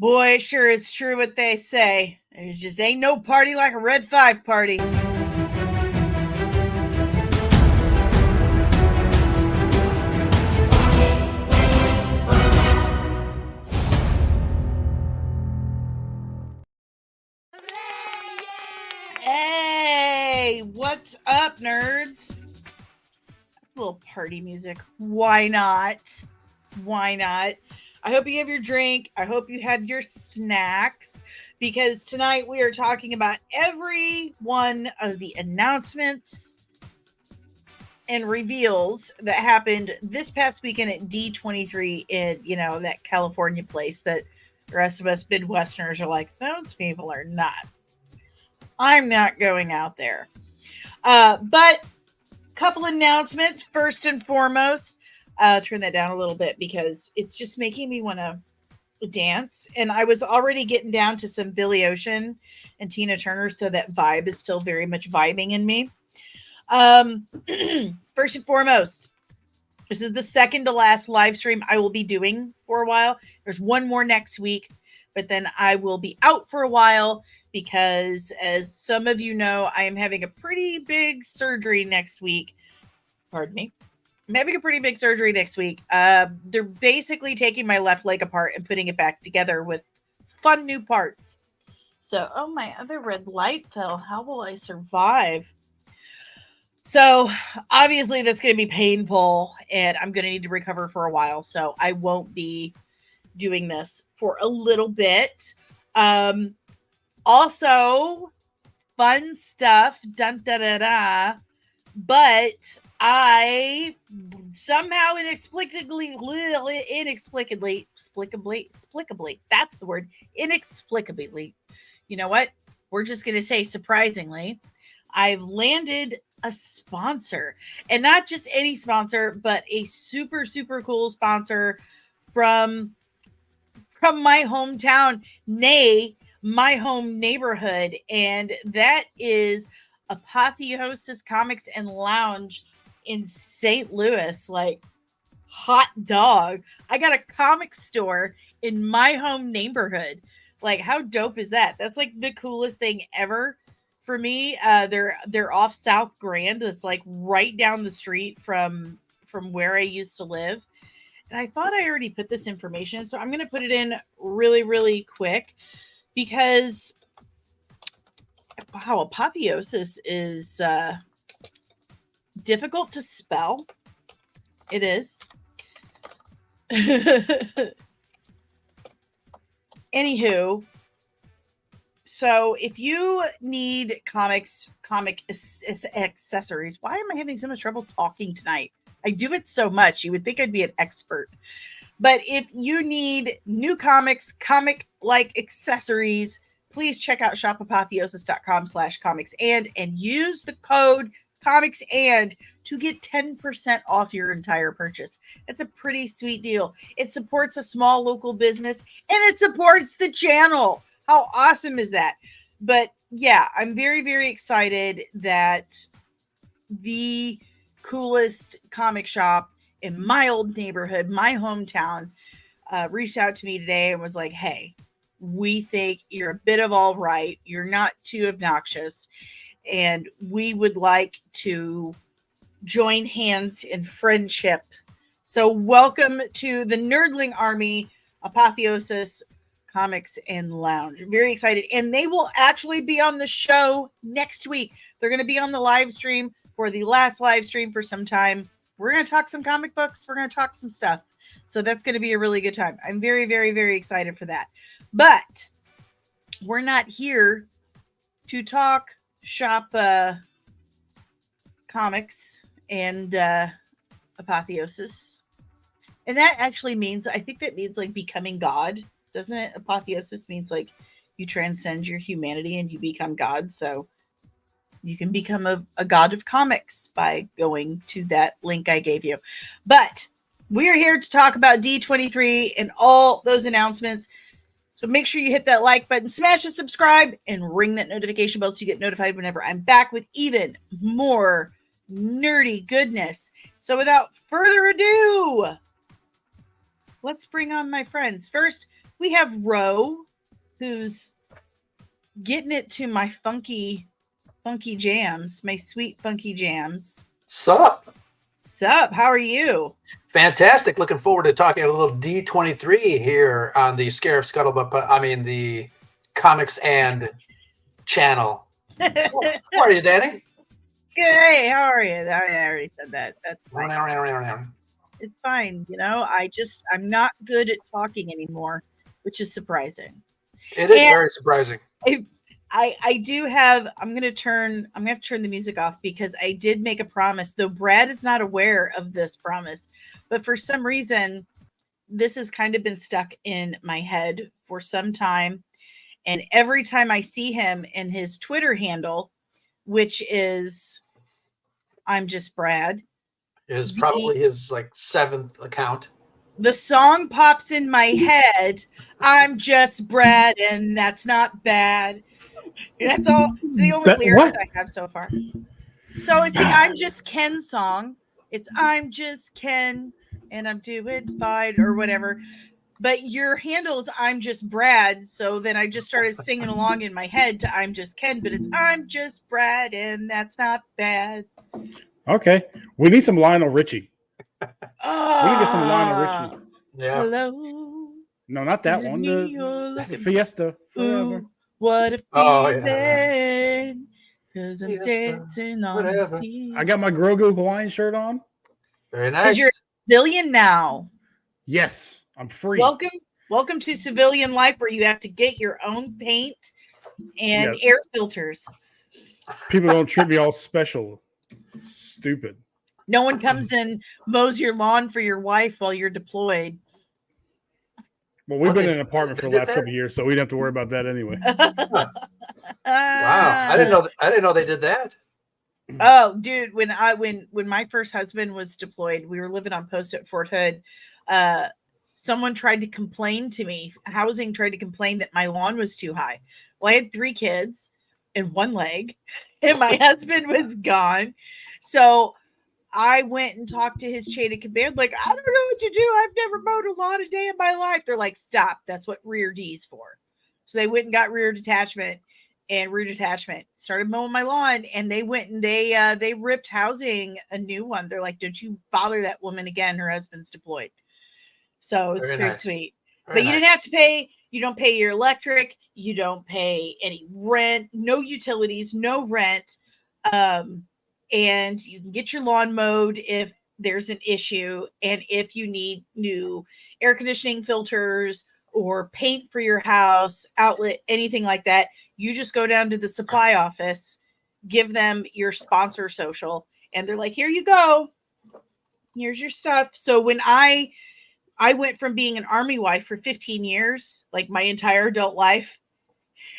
Boy, it sure is true what they say. There just ain't no party like a Red 5 party. Hey, what's up, nerds? A little party music. Why not? Why not? I hope you have your drink. I hope you have your snacks because tonight we are talking about every one of the announcements and reveals that happened this past weekend at D23 in, that California place that the rest of us Midwesterners are like, those people are nuts. I'm not going out there. But couple announcements. First and foremost, turn that down a little bit because it's just making me want to dance. And I was already getting down to some Billy Ocean and Tina Turner, so that vibe is still very much vibing in me. First and foremost, this is the second to last live stream I will be doing for a while. There's one more next week, but then I will be out for a while because, as some of you know, I am having a pretty big surgery next week. Pardon me. I'm having a pretty big surgery next week. They're basically taking my left leg apart and putting it back together with fun new parts. So, oh, my other red light fell. How will I survive? So, obviously, that's going to be painful, and I'm going to need to recover for a while. So, I won't be doing this for a little bit. Also, fun stuff. Dun da da da. But I somehow inexplicably, that's the word, inexplicably, you know what? We're just going to say surprisingly, I've landed a sponsor, and not just any sponsor, but a super, super cool sponsor from my hometown, nay, my home neighborhood. And that is Apotheosis Comics and Lounge in St. Louis. Like, hot dog. I got a comic store in my home neighborhood. Like, how dope is that? That's like the coolest thing ever for me. They're off South Grand. It's like right down the street from where I used to live. And I thought I already put this information, so I'm going to put it in really, really quick because wow, apotheosis is difficult to spell. It is. Anywho, so if you need comic accessories, why am I having so much trouble talking tonight? I do it so much. You would think I'd be an expert. But if you need new comics, comic-like accessories, please check out shopapotheosis.com/comics and use the code comics and to get 10% off your entire purchase. It's a pretty sweet deal. It supports a small local business and it supports the channel. How awesome is that? But yeah, I'm very, very excited that the coolest comic shop in my old neighborhood, my hometown, reached out to me today and was like, hey, we think you're a bit of all right. You're not too obnoxious. And we would like to join hands in friendship. So welcome to the Nerdling Army, Apotheosis Comics and Lounge. I'm very excited. And they will actually be on the show next week. They're going to be on the live stream for the last live stream for some time. We're going to talk some comic books. We're going to talk some stuff. So that's going to be a really good time. I'm very, very, very excited for that. But we're not here to talk shop comics and apotheosis. And that actually means, I think that means like becoming God, doesn't it? Apotheosis means like you transcend your humanity and you become God. So you can become a god of comics by going to that link I gave you. But we're here to talk about D23 and all those announcements. So make sure you hit that like button, smash the subscribe, and ring that notification bell so you get notified whenever I'm back with even more nerdy goodness. So without further ado, let's bring on my friends. First, We have Ro, who's getting it to my funky jams, my sweet funky jams. Sup? Sup? How are you? Fantastic. Looking forward to talking a little D23 here on the Scarif Scuttlebutt. I mean, the Comics and channel. How are you, Danny? Good. Hey, how are you? I already said that. That's fine. It's fine. You know, I'm not good at talking anymore, which is surprising. It is very surprising. I do have, I'm going to have to turn the music off because I did make a promise, though Brad is not aware of this promise, but for some reason, this has kind of been stuck in my head for some time. And every time I see him in his Twitter handle, which is, I'm just Brad. Is probably his like 7th account. The song pops in my head. I'm just Brad, and that's not bad. That's all. It's the only lyrics I have so far. So it's the I'm Just Ken song. It's I'm just Ken, and I'm doing fine or whatever. But your handle is I'm Just Brad. So then I just started singing along in my head to I'm Just Ken, but it's I'm just Brad, and that's not bad. Okay. We need some Lionel Richie. We need to get some Lionel Richie. Yeah. Hello. No, not that one. The Fiesta. Ooh, what a feeling. Because I'm dancing on the sea. I got my Grogu Hawaiian shirt on. Very nice. Because you're a civilian now. Yes, I'm free. Welcome to civilian life where you have to get your own paint and air filters. People don't treat me all special. Stupid. No one comes and mows your lawn for your wife while you're deployed. Well, we've been in an apartment for the last couple of years, so we don't have to worry about that anyway. Wow, I didn't know they did that. Oh, dude, when my first husband was deployed, we were living on post at Fort Hood. Someone tried to complain to me. Housing tried to complain that my lawn was too high. Well, I had 3 kids and 1 leg, and my husband was gone. So I went and talked to his chain of command, like, I don't know what to do. I've never mowed a lawn a day in my life. They're like, stop. That's what rear D's for. So they went and got rear detachment, and rear detachment started mowing my lawn, and they went and they ripped housing a new one. They're like, don't you bother that woman again. Her husband's deployed. So it was pretty sweet. But you didn't have to pay. You don't pay your electric. You don't pay any rent, no utilities, no rent. And you can get your lawn mowed if there's an issue. And if you need new air conditioning filters or paint for your house, outlet, anything like that, you just go down to the supply office, give them your sponsor social, and they're like, here you go. Here's your stuff. So when I went from being an Army wife for 15 years, like my entire adult life,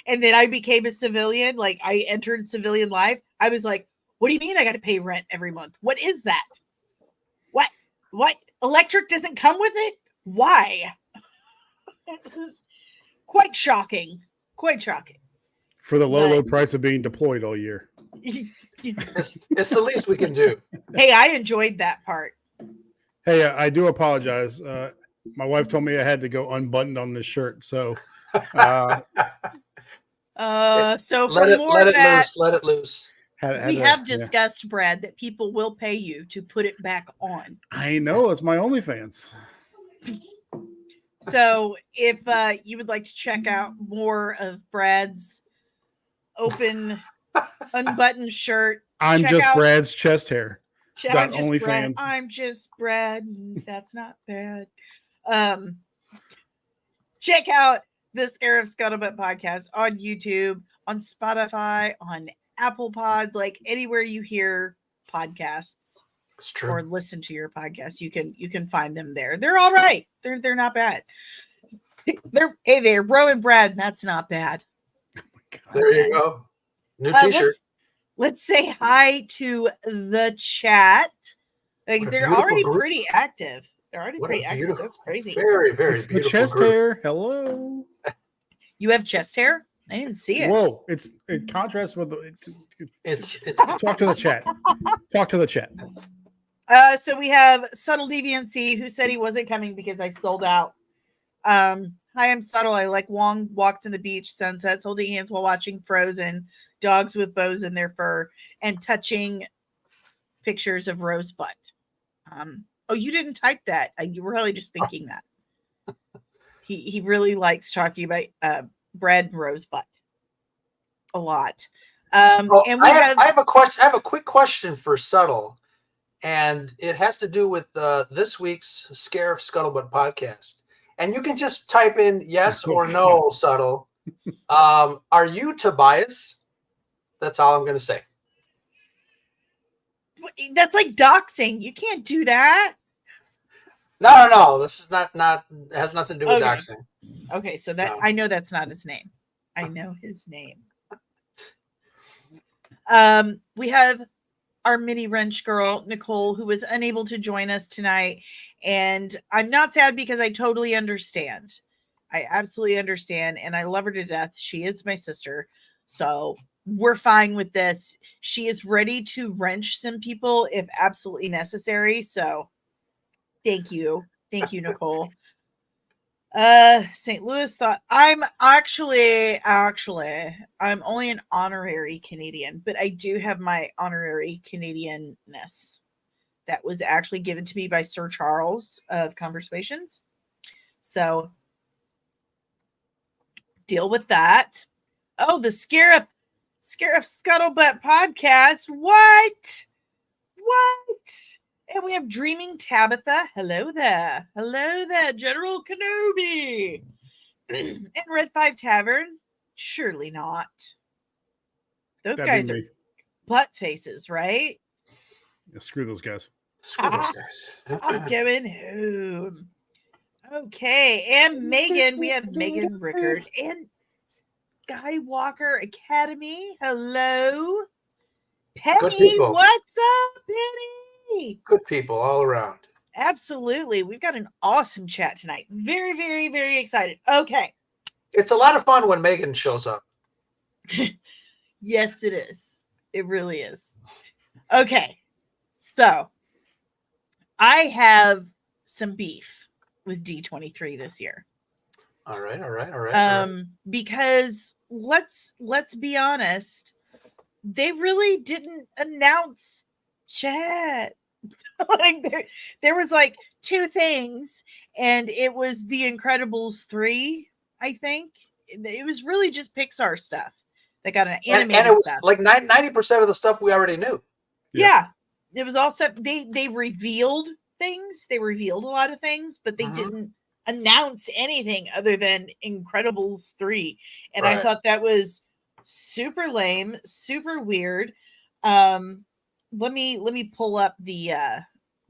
and then I became a civilian, like I entered civilian life, I was like, what do you mean I got to pay rent every month? What is that? What? Electric doesn't come with it? Why? It was quite shocking. Quite shocking. For the low price of being deployed all year. It's the least we can do. Hey, I enjoyed that part. Hey, I do apologize. My wife told me I had to go unbuttoned on this shirt, so. So let it loose. We have discussed, Brad, that people will pay you to put it back on. I know. It's my OnlyFans. So if you would like to check out more of Brad's open, unbuttoned shirt. I'm just Brad's chest hair. OnlyFans. I'm just Brad. That's not bad. Check out the Scarif Scuttlebutt podcast on YouTube, on Spotify, on Apple Pods, like anywhere you hear podcasts. It's true. Or listen to your podcast. You can find them there. They're all right. They're not bad. They're Ro and Brad. That's not bad. Oh there you go. New t-shirt. Let's say hi to the chat. Like they're already pretty active. They're already pretty active. That's crazy. Very, very it's beautiful. The chest hair. Hello. You have chest hair? I didn't see it. Whoa! It contrasts with the. It's talk to the chat. Talk to the chat. So we have Subtle Deviancy, who said he wasn't coming because I sold out. Hi, I'm subtle. I like long walks on the beach, sunsets, holding hands while watching Frozen, dogs with bows in their fur, and touching pictures of rose butt. Oh, you didn't type that. You were really just thinking that. He really likes talking about bread and rose butt a lot. Well, And we I have a question. I have a quick question for Subtle, and it has to do with this week's Scare of Scuttlebutt podcast. And you can just type in yes or no, Subtle. Are you Tobias? That's all I'm going to say. that's like doxing. You can't do that. No. This is not has nothing to do with Okay. doxing. Okay, so that No. I know that's not his name. I know his name. We have our mini wrench girl, Nicole, who was unable to join us tonight. And I'm not sad because I totally understand. I absolutely understand. And I love her to death. She is my sister. So we're fine with this. She is ready to wrench some people if absolutely necessary. So thank you. Thank you, Nicole. St. Louis thought I'm actually I'm only an honorary Canadian, but I do have my honorary Canadianness that was actually given to me by Sir Charles of Conversations. So deal with that. Oh, the Scare of Scuttlebutt podcast. What? And we have Dreaming Tabitha. Hello there. General Kenobi. And Red 5 Tavern. Surely not. Those That'd guys be are me. butt faces, right? Yeah, screw those guys. Screw those guys. I'm going home. Okay. And Megan. We have Megan Rickard and Skywalker Academy. Hello. Good Penny, people. what's up, Penny? Good people all around. Absolutely. We've got an awesome chat tonight. Very, very, very excited. Okay. It's a lot of fun when Megan shows up. Yes, it is. It really is. Okay. So I have some beef with D23 this year. All right. Because let's be honest, they really didn't announce chat. Like there was like two things, and it was The Incredibles 3, I think. It was really just Pixar stuff that got an animated and it was stuff. like 90% of the stuff we already knew. Yeah. It was also they revealed things. They revealed a lot of things, but they didn't announce anything other than Incredibles 3. And I thought that was super lame, super weird. Let me pull up the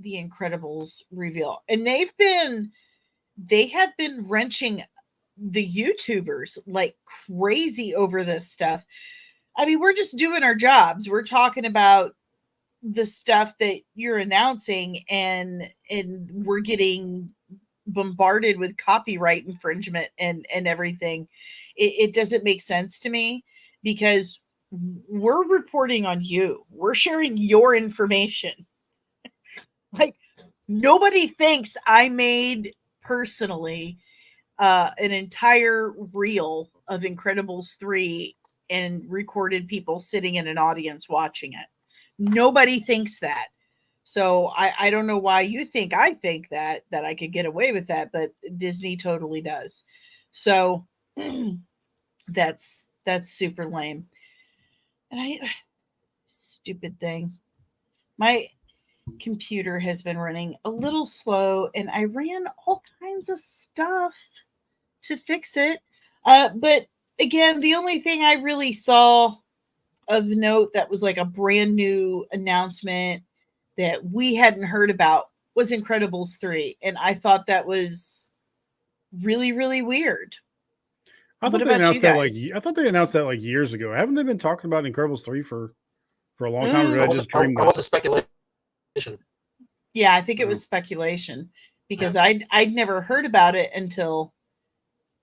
Incredibles reveal. And they have been wrenching the YouTubers like crazy over this stuff. I mean, we're just doing our jobs. We're talking about the stuff that you're announcing, and we're getting bombarded with copyright infringement and everything. It doesn't make sense to me because we're reporting on you. We're sharing your information. Like, nobody thinks I made personally an entire reel of Incredibles 3 and recorded people sitting in an audience watching it. Nobody thinks that. So I don't know why you think I think that I could get away with that, but Disney totally does. So that's super lame. And stupid thing. My computer has been running a little slow, and I ran all kinds of stuff to fix it. But again, the only thing I really saw of note that was like a brand new announcement that we hadn't heard about was Incredibles 3. And I thought that was really, really weird. I thought they announced that like years ago. Haven't they been talking about Incredibles 3 for a long time? Or did I just dream that? What's the speculation? Yeah, I think it was speculation because I'd never heard about it until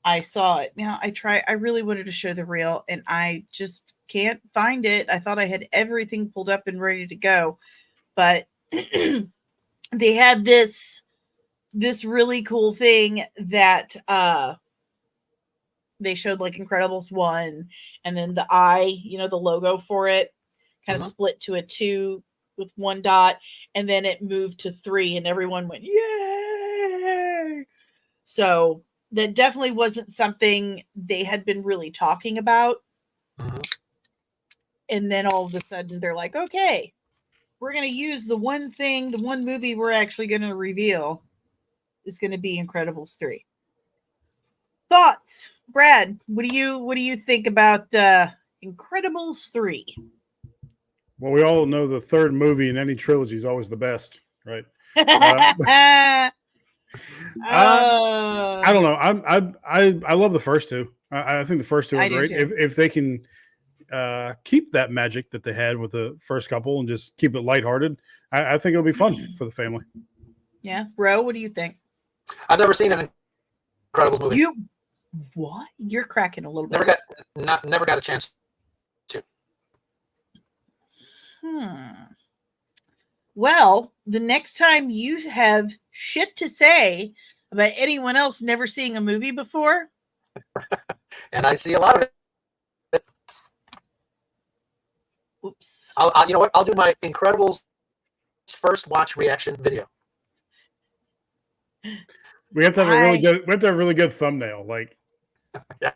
I saw it. Now I really wanted to show the reel, and I just can't find it. I thought I had everything pulled up and ready to go, but they had this really cool thing that they showed like Incredibles 1, and then the eye, the logo for it kind of split to a 2 with 1 dot, and then it moved to 3, and everyone went, yay! So that definitely wasn't something they had been really talking about. And then all of a sudden they're like, okay, we're going to use the one movie we're actually going to reveal is going to be Incredibles 3. Thoughts, Brad? What do you think about Incredibles 3? Well, we all know the third movie in any trilogy is always the best, right? I don't know. I love the first two. I think the first two are great. If they can keep that magic that they had with the first couple and just keep it lighthearted, I think it'll be fun for the family. Yeah, Ro, what do you think? I've never seen an Incredibles movie. What? You're cracking a little bit. Never got a chance to. Well, the next time you have shit to say about anyone else never seeing a movie before, and I see a lot of it. Oops. You know what? I'll do my Incredibles first watch reaction video. We have to have a really good thumbnail. Like, yeah.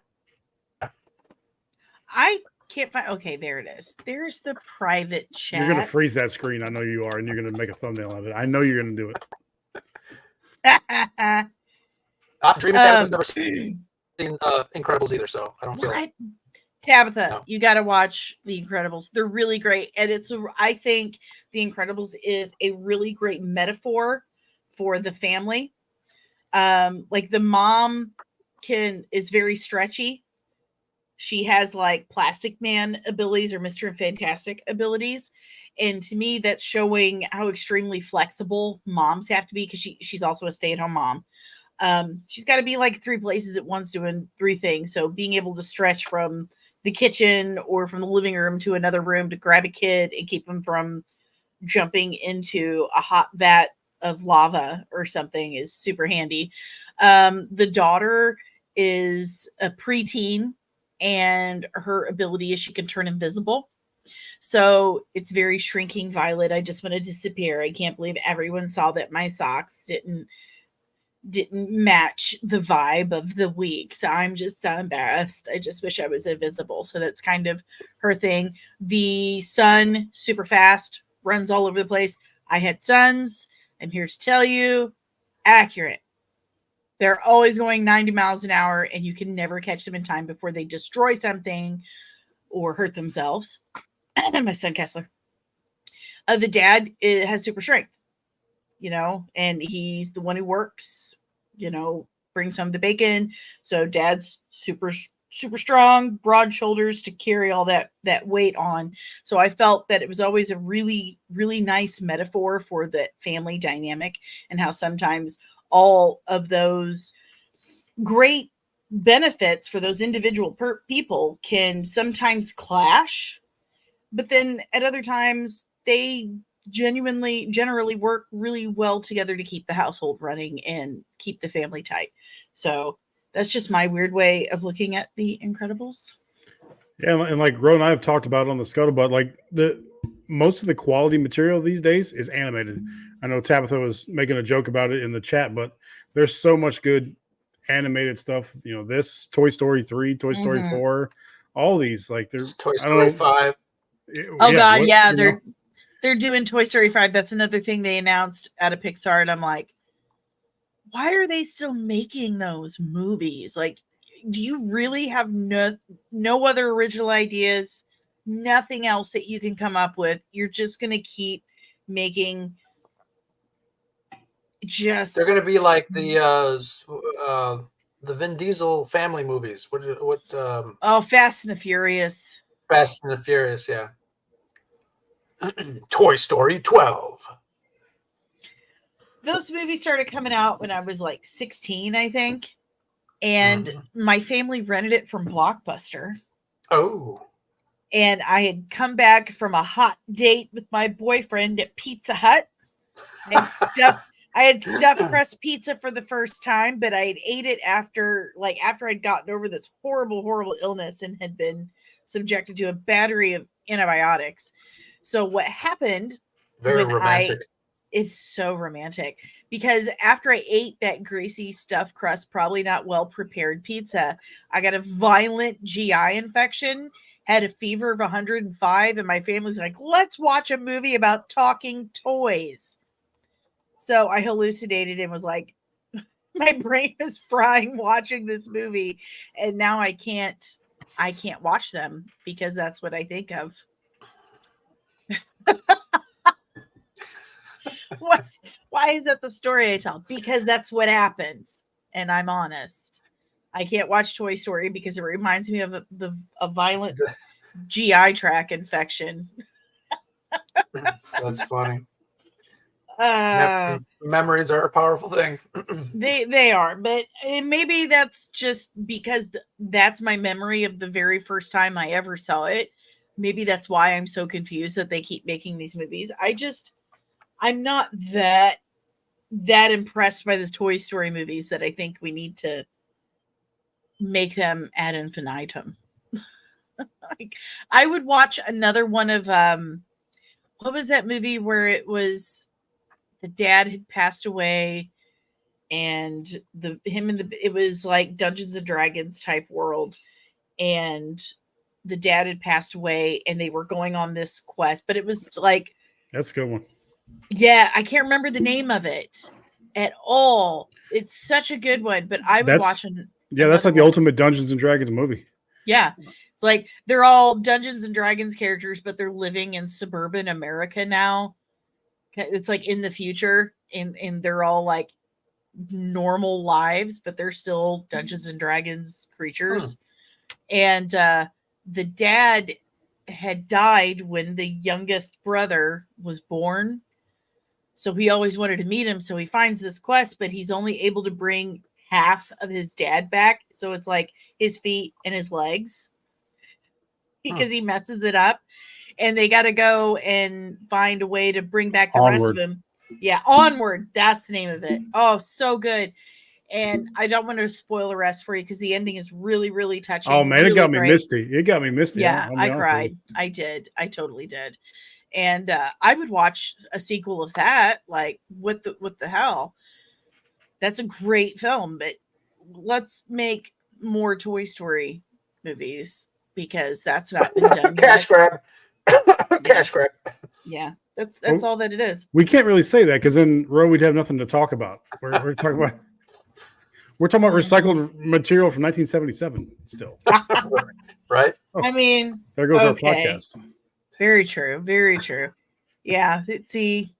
I can't find. Okay, there it is. There's the private chat. You're gonna freeze that screen. I know you are, and you're gonna make a thumbnail of it. I know you're gonna do it. Dream Tabitha's never seen Incredibles either, so I don't feel it. Tabitha, no. You got to watch The Incredibles. They're really great, and I think The Incredibles is a really great metaphor for the family. Like the mom is very stretchy. She has like Plastic Man abilities or Mr. Fantastic abilities. And to me, that's showing how extremely flexible moms have to be, because she's also a stay-at-home mom. She's got to be like 3 places at once doing 3 things. So being able to stretch from the kitchen or from the living room to another room to grab a kid and keep them from jumping into a hot vat of lava or something is super handy. The daughter is a preteen, and her ability is she can turn invisible. So it's very Shrinking Violet. I just want to disappear. I can't believe everyone saw that my socks didn't match the vibe of the week. So I'm just so embarrassed. I just wish I was invisible. So that's kind of her thing. The son, super fast, runs all over the place. I had sons. I'm here to tell you, accurate. They're always going 90 miles an hour, and you can never catch them in time before they destroy something or hurt themselves. My son, Kessler. The dad has super strength, and he's the one who works, brings home the bacon. So dad's super strong, broad shoulders to carry all that weight on. So I felt that it was always a really, really nice metaphor for the family dynamic, and how sometimes all of those great benefits for those individual people can sometimes clash, but then at other times they generally work really well together to keep the household running and keep the family tight. So that's just my weird way of looking at The Incredibles. Yeah, and like Ro and I have talked about on the Scuttlebutt, like most of the quality material these days is animated. I know Tabitha was making a joke about it in the chat, but there's so much good animated stuff. This Toy Story 3, Toy Story 4, all these, like there's Toy Story 5. They're doing Toy Story 5. That's another thing they announced out of Pixar, and I'm like, why are they still making those movies? Like, do you really have no other original ideas? Nothing else that you can come up with? You're just going to keep making They're going to be like the Vin Diesel family movies. Fast and the Furious. Fast and the Furious, yeah. Toy Story 12. Those movies started coming out when I was like 16, I think. And my family rented it from Blockbuster. Oh. And I had come back from a hot date with my boyfriend at Pizza Hut and I had stuffed crust pizza for the first time, but I had ate it after I'd gotten over this horrible illness and had been subjected to a battery of antibiotics. So what happened Very romantic. it's so romantic because after I ate that greasy stuffed crust, probably not well prepared pizza, I got a violent GI infection, had a fever of 105, and my family's like, let's watch a movie about talking toys. So I hallucinated and was like, my brain is frying watching this movie, and now I can't watch them because that's what I think of. Why is that the story I tell? Because that's what happens, and I'm honest. I can't watch Toy Story because it reminds me of a violent GI tract infection. That's funny. Uh, Memories are a powerful thing. they are, but maybe that's just because that's my memory of the very first time I ever saw it. Maybe that's why I'm so confused that they keep making these movies. I'm not that impressed by the Toy Story movies that I think we need to make them ad infinitum. Like, I would watch another one of what was that movie where it was the dad had passed away and it was like Dungeons and Dragons type world, and the dad had passed away and they were going on this quest, but it was like, that's a good one. Yeah, I can't remember the name of it at all. It's such a good one, but I would watch it. Yeah, that's like the ultimate Dungeons and Dragons movie. Yeah. It's like they're all Dungeons and Dragons characters, but they're living in suburban America now. It's like in the future, and they're all like normal lives, but they're still Dungeons and Dragons creatures. And the dad had died when the youngest brother was born. So he always wanted to meet him. So he finds this quest, but he's only able to bring half of his dad back. So it's like his feet and his legs because he messes it up. And they got to go and find a way to bring back the rest of him. Yeah, Onward. That's the name of it. Oh, so good. And I don't want to spoil the rest for you because the ending is really, really touching. Oh, man, really it got me great. misty. It got me misty. Yeah, I cried. I did. I totally did. And I would watch a sequel of that. Like, what the hell? That's a great film, but let's make more Toy Story movies because that's not been done. Cash grab. Cash grab. Yeah, that's all that it is. We can't really say that because then, Ro, we'd have nothing to talk about. We're talking about recycled material from 1977 still. Right? I mean, there goes our podcast. Very true. Very true. Yeah. See,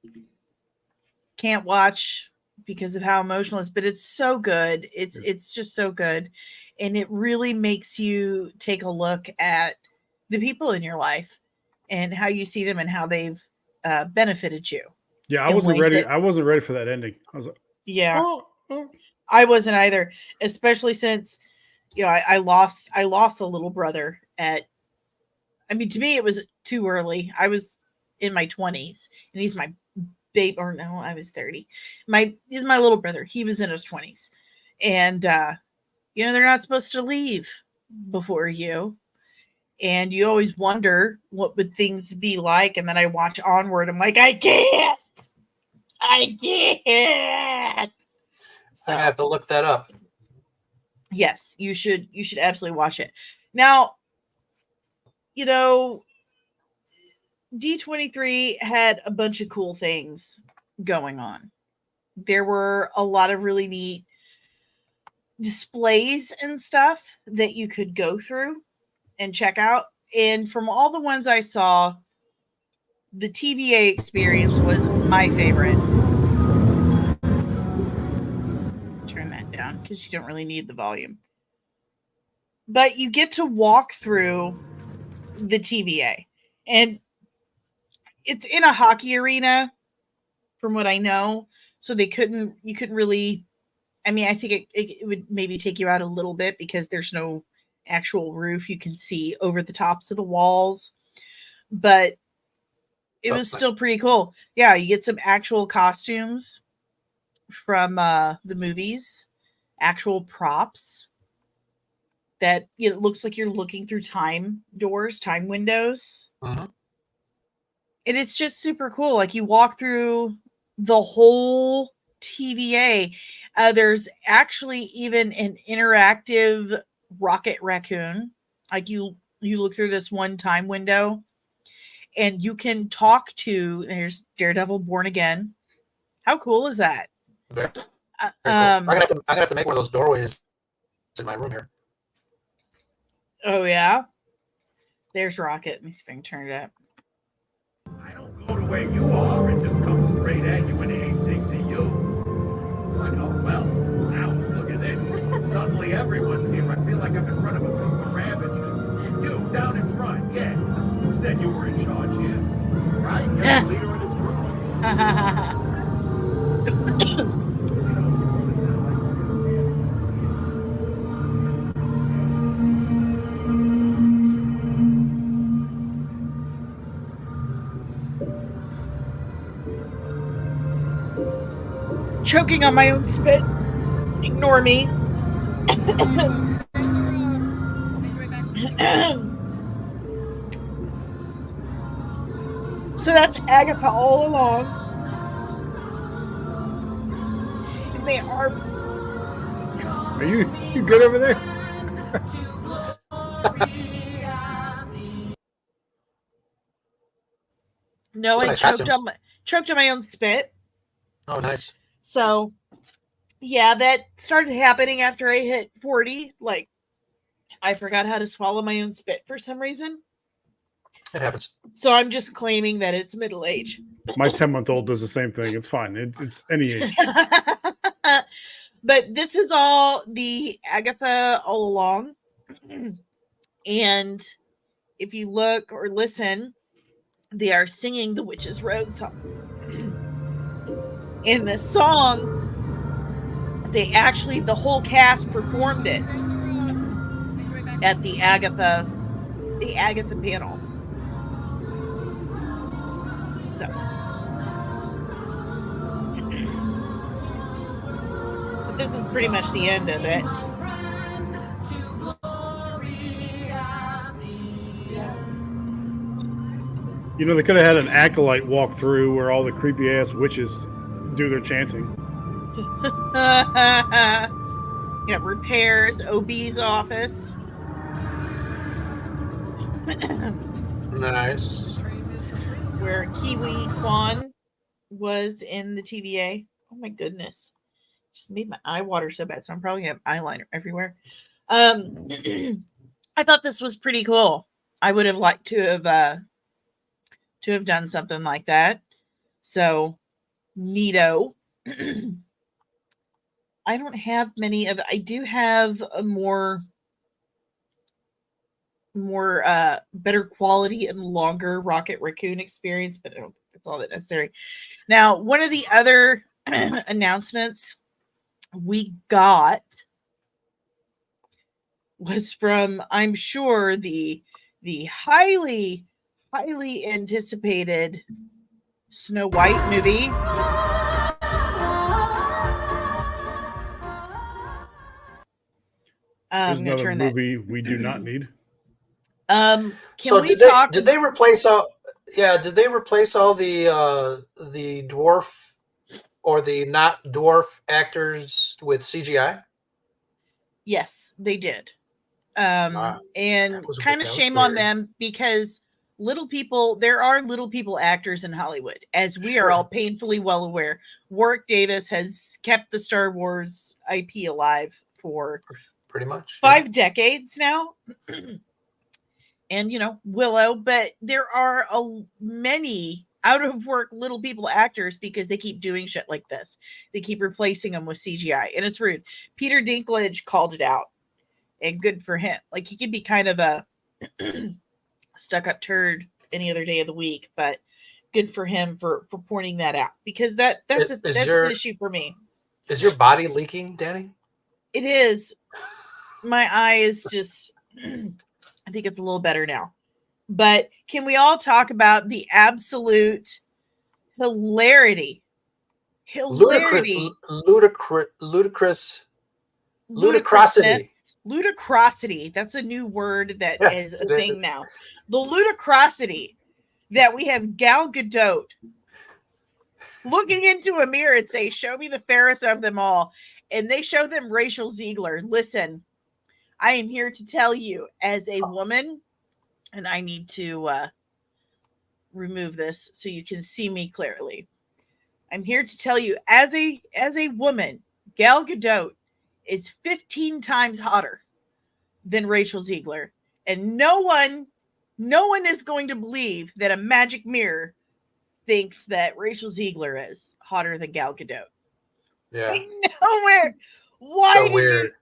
can't watch because of how emotional it is, but it's so good. It's just so good. And it really makes you take a look at the people in your life and how you see them and how they've benefited you. Yeah, I wasn't ready. I wasn't ready for that ending. I was like, yeah. I wasn't either, especially since, I lost a little brother to me, it was too early. I was in my 20s and he's my babe, or no, I was 30. He's my little brother. He was in his 20s. And, they're not supposed to leave before you. And you always wonder what would things be like. And then I watch Onward. I'm like, I can't. So I'm gonna have to look that up. Yes, you should absolutely watch it. Now, D23 had a bunch of cool things going on. There were a lot of really neat displays and stuff that you could go through and check out. And from all the ones I saw, the TVA experience was my favorite. Turn that down because you don't really need the volume. But you get to walk through the TVA. And it's in a hockey arena, from what I know. So you couldn't really, I think it would maybe take you out a little bit because there's no actual roof. You can see over the tops of the walls, but it was still pretty cool. Yeah. You get some actual costumes from the movies, actual props that it looks like you're looking through time windows. Mhm. And it's just super cool. Like you walk through the whole TVA. There's actually even an interactive Rocket Raccoon. Like you look through this one time window and you can talk to, there's Daredevil Born Again. How cool is that? Very, very cool. I'm gonna have to make one of those doorways in my room here. Oh yeah. There's Rocket. Let me see if I can turn it up. I don't go to where you are and just come straight at you and aim things at you. What? Oh, well, now look at this. Suddenly everyone's here. I feel like I'm in front of a group of ravagers. You, down in front, yeah. Who said you were in charge here? Right? You're the leader of this group. Choking on my own spit. Ignore me. So that's Agatha all along. And they are. Are you good over there? No, I Nice choked on my own spit. Oh, nice. So, yeah, that started happening after I hit 40. Like, I forgot how to swallow my own spit for some reason. It happens. So I'm just claiming that it's middle age. My 10-month-old does the same thing. It's fine. It's any age. But this is all the Agatha all along. And if you look or listen, they are singing the Witch's Road song. In this song, the whole cast performed it at the Agatha panel. So, but this is pretty much the end of it. You know, they could have had an acolyte walk through where all the creepy ass witches do their chanting. Yeah, repairs, OB's office. Nice. Where Kiwi Kwan was in the TVA. Oh my goodness. Just made my eye water so bad, so I'm probably gonna have eyeliner everywhere. I thought this was pretty cool. I would have liked to have done something like that. So neato. I don't have many of. I do have a more better quality and longer Rocket Raccoon experience, but I don't think that's all that necessary. Now, one of the other announcements we got was from, I'm sure, the highly anticipated Snow White movie. There's another movie we do not need. Can so we did they replace all? Yeah, did they replace all the dwarf or the not dwarf actors with CGI? Yes, they did. And kind of shame on them because there are little people actors in Hollywood, as we are all painfully well aware. Warwick Davis has kept the Star Wars IP alive for pretty much 5 decades now. And, Willow, but there are many out of work little people actors because they keep doing shit like this. They keep replacing them with CGI, and it's rude. Peter Dinklage called it out, and good for him. Like, he could be kind of a stuck-up turd any other day of the week, but good for him for pointing that out, because that's an issue for me. Is your body leaking, Danny? It is. My eye is just... I think it's a little better now. But can we all talk about the absolute hilarity Hilarity. Ludicrosity. Ludicrosity. That's a new word that is Yes, a it thing is. now. The ludicrosity that we have Gal Gadot looking into a mirror and say, "Show me the fairest of them all," and they show them Rachel Ziegler. Listen, I am here to tell you, as a woman, and I need to remove this so you can see me clearly. I'm here to tell you, as a woman, Gal Gadot is 15 times hotter than Rachel Ziegler, and no one is going to believe that a magic mirror thinks that Rachel Ziegler is hotter than Gal Gadot. Yeah. Nowhere. Why So did weird.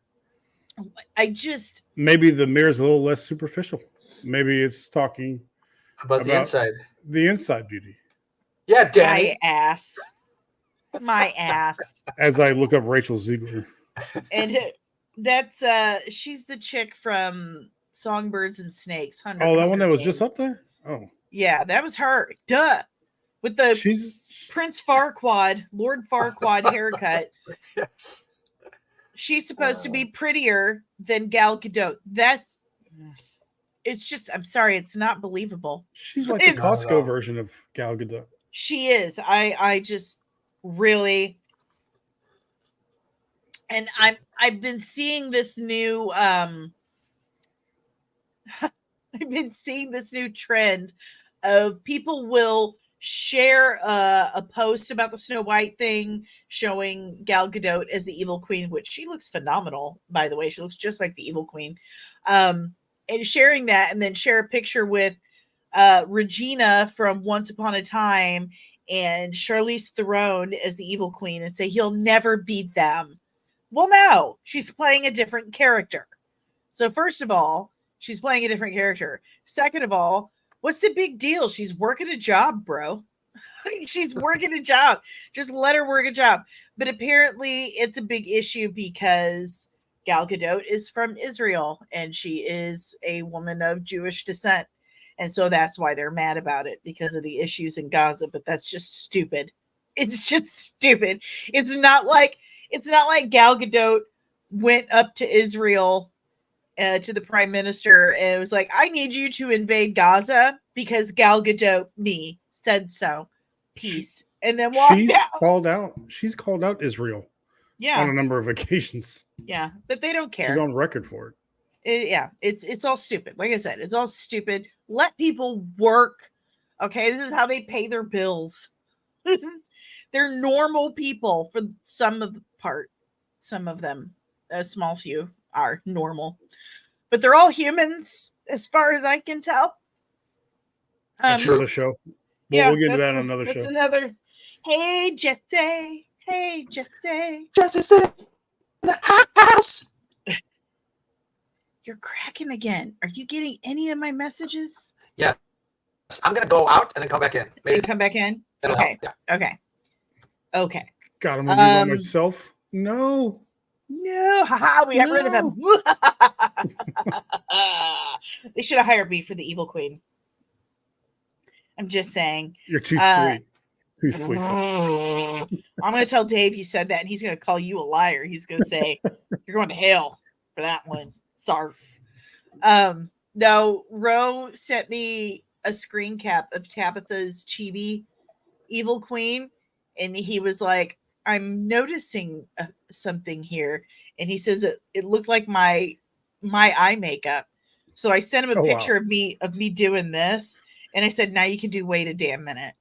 you? I just Maybe the mirror's a little less superficial. Maybe it's talking About the inside. the inside beauty. Yeah, Danny. my ass. As I look up Rachel Ziegler. And that's she's the chick from Songbirds and Snakes. Oh, that one that was just up there? Oh. Yeah, that was her. Duh. With the She's Prince Farquaad, Lord Farquaad haircut. Yes. She's supposed to be prettier than Gal Gadot. It's just, I'm sorry, it's not believable. she's like the Costco version of Gal Gadot. She is. I just really, and I've been seeing this new I've been seeing this new trend of people will share a post about the Snow White thing showing Gal Gadot as the evil queen, which she looks phenomenal, by the way. She looks just like the evil queen. And sharing that, and then share a picture with Regina from Once Upon a Time and Charlize Theron as the evil queen, and say, "You'll never beat them." Well, no, she's playing a different character. So first of all, she's playing a different character. Second of all, what's the big deal? She's working a job, bro. She's working a job. Just let her work a job. But apparently it's a big issue because Gal Gadot is from Israel and she is a woman of Jewish descent. And so that's why they're mad about it, because of the issues in Gaza. But that's just stupid. It's just stupid. It's not like Gal Gadot went up to Israel to the prime minister and it was like, "I need you to invade Gaza because Gal Gadot me said so. Peace." And then walked out. She's called out Israel. Yeah. On a number of occasions. Yeah. But they don't care. She's on record for it. It's all stupid. Like I said, it's all stupid. Let people work. Okay. This is how they pay their bills. They're normal people for some of the part. Some of them, a small few, are normal, but they're all humans as far as I can tell. That's another show. We'll get into that on another show. That's another. Hey, Jesse. Hey, Jesse. Jesse's in the house. You're cracking again. Are you getting any of my messages? Yeah. I'm going to go out and then come back in. Maybe. You come back in? That'll Okay. help. Yeah. Okay. God, I'm going to do that myself. No, haha, we got rid of him. They should have hired me for the evil queen. I'm just saying. You're too sweet. Too sweet. I'm going to tell Dave you said that, and he's going to call you a liar. He's going to say, "You're going to hell for that one." Sorry. No, Ro sent me a screen cap of Tabitha's chibi evil queen, and he was like, "I'm noticing something here," and he says it looked like my eye makeup. So I sent him a picture of me doing this, and I said, "Now you can do wait a damn minute."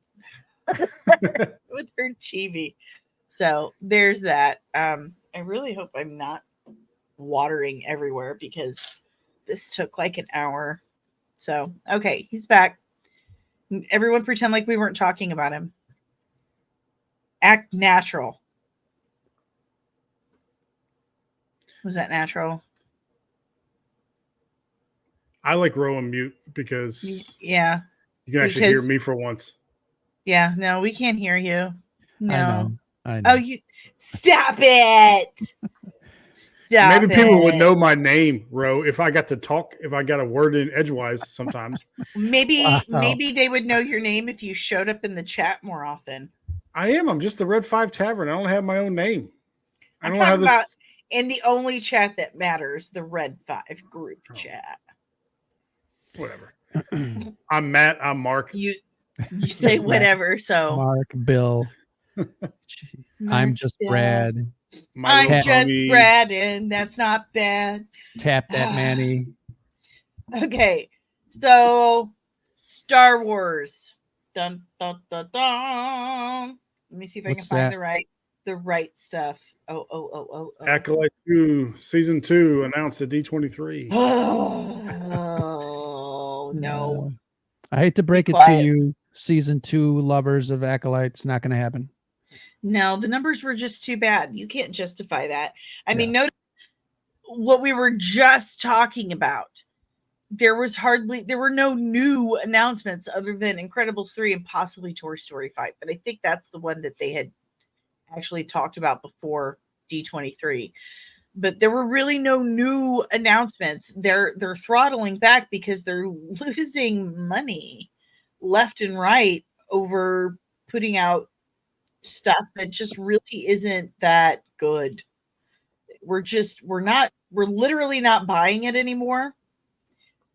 With her chibi. So there's that. I really hope I'm not watering everywhere because this took like an hour. So okay, he's back. Everyone pretend like we weren't talking about him. Act natural. Was that natural? I like Ro on mute because you can actually hear me for once. Yeah, no, we can't hear you. No. I know. Oh, you stop it. Stop Maybe people would know my name, Ro, if I got to talk, if I got a word in edgewise sometimes. Maybe they would know your name if you showed up in the chat more often. I am. I'm just the Red 5 Tavern. I don't have my own name. I I'm don't talking have this. about in the only chat that matters, the Red 5 group Oh. chat. Whatever. I'm Matt. I'm Mark. You say Yes, Matt. whatever, so Mark, Bill. I'm Mark, just Bill. Brad. My I'm little just homie. Brad, and that's not bad. Tap that Manny. Okay, so Star Wars. Dun dun dun dun. Let me see if I can What's find that? the right stuff. Oh. Acolyte 2, Season 2, announced at D23. Oh no. I hate to break it to quiet. you, season 2 lovers of Acolyte. It's not going to happen. No, the numbers were just too bad. You can't justify that. I mean, Yeah. notice what we were just talking about. There were no new announcements other than Incredibles 3 and possibly Toy Story 5. But I think that's the one that they had actually talked about before D23. But there were really no new announcements. They're throttling back because they're losing money left and right over putting out stuff that just really isn't that good. We're literally not buying it anymore.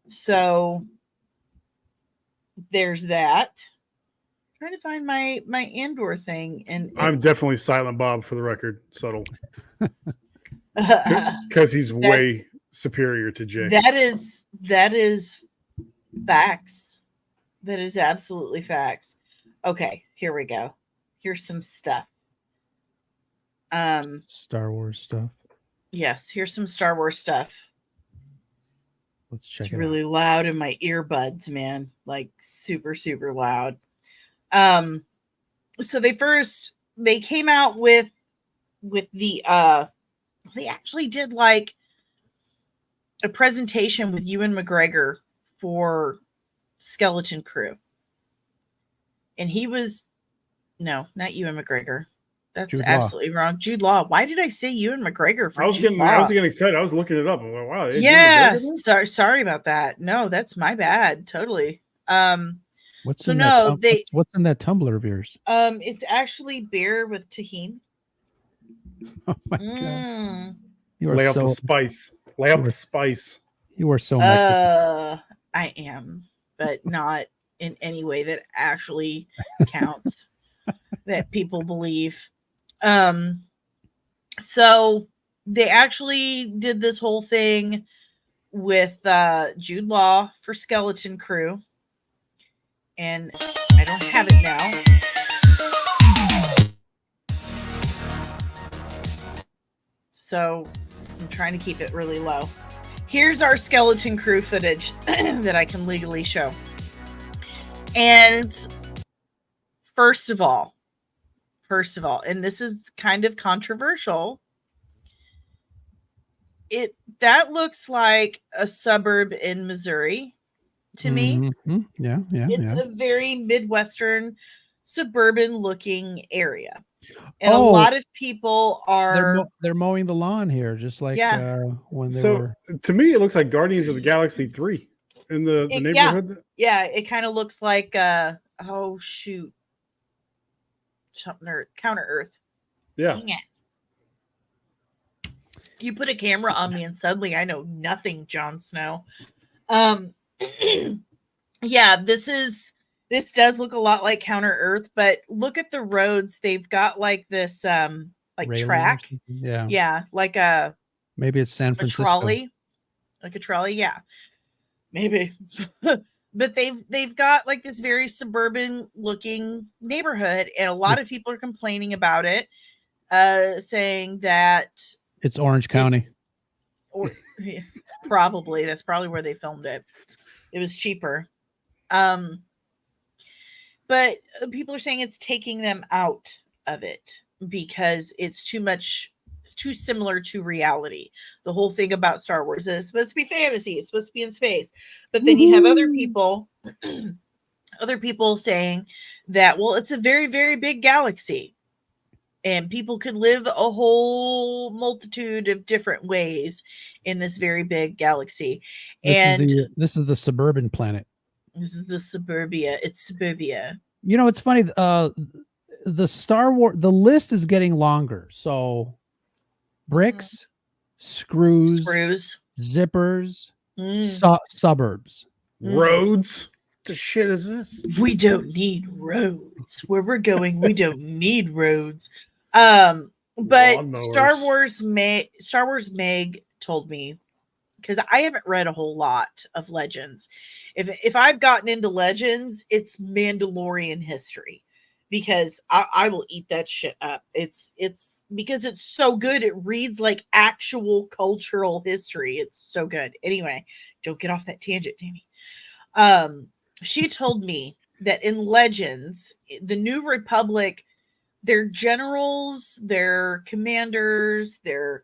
So there's that. I'm trying to find my Andor thing, and I'm definitely Silent Bob for the record, subtle. Because he's way superior to Jay. That is facts. That is absolutely facts. Okay, here we go. Here's some stuff. Star Wars stuff. Yes, here's some Star Wars stuff. Let's check It's it really out. loud in my earbuds, man. Like super, super loud. So they came out with the they actually did like a presentation with Ewan McGregor for Skeleton Crew. And he was no, not Ewan McGregor. That's Jude Law. absolutely wrong. Jude Law. Why did I say Ewan McGregor for I was Jude getting Law? excited. I was looking it up. I'm like, wow. Yeah, sorry about that. No, that's my bad. Totally. What's so in no, that, what's in that tumbler of yours? it's actually beer with tahini. Oh my god. You are Lay off so the spice. Lay off the spice. You are so Mexican. I am, but not in any way that actually counts that people believe. So they actually did this whole thing with Jude Law for Skeleton Crew. And I don't have it now. So I'm trying to keep it really low. Here's our Skeleton Crew footage that I can legally show. And first of all, and this is kind of controversial, that looks like a suburb in Missouri to me. Mm-hmm. Yeah. It's a very Midwestern suburban looking area. And a lot of people are they're mowing the lawn here, just like when they were. To me, it looks like Guardians of the Galaxy 3 in the neighborhood. Yeah, it kind of looks like Counter Earth. Yeah. Dang it. You put a camera on me and suddenly I know nothing, Jon Snow. Yeah, this does look a lot like Counter Earth, but look at the roads. They've got like this like railing track. Yeah, like a maybe it's San Francisco. Trolley. Like a trolley, yeah. Maybe. But they've got like this very suburban looking neighborhood, and a lot of people are complaining about it, saying that it's Orange County. Probably. That's probably where they filmed it. It was cheaper. But people are saying it's taking them out of it because it's too similar to reality. The whole thing about Star Wars is it's supposed to be fantasy, it's supposed to be in space. But then you have other people saying that, well, it's a very, very big galaxy. And people could live a whole multitude of different ways in this very big galaxy. This is the suburban planet. This is the suburbia. It's suburbia. You know, it's funny. the Star Wars, the list is getting longer. So bricks, screws, zippers, suburbs. Roads. What the shit is this? We don't need roads. Where we're going, we don't need roads. But Lawnmowers. Star Wars Meg told me, because I haven't read a whole lot of Legends. If I've gotten into Legends, it's Mandalorian history, because I will eat that shit up. It's because it's so good. It reads like actual cultural history. It's so good. Anyway, don't get off that tangent, Danny. She told me that in Legends, the New Republic, their generals, their commanders, their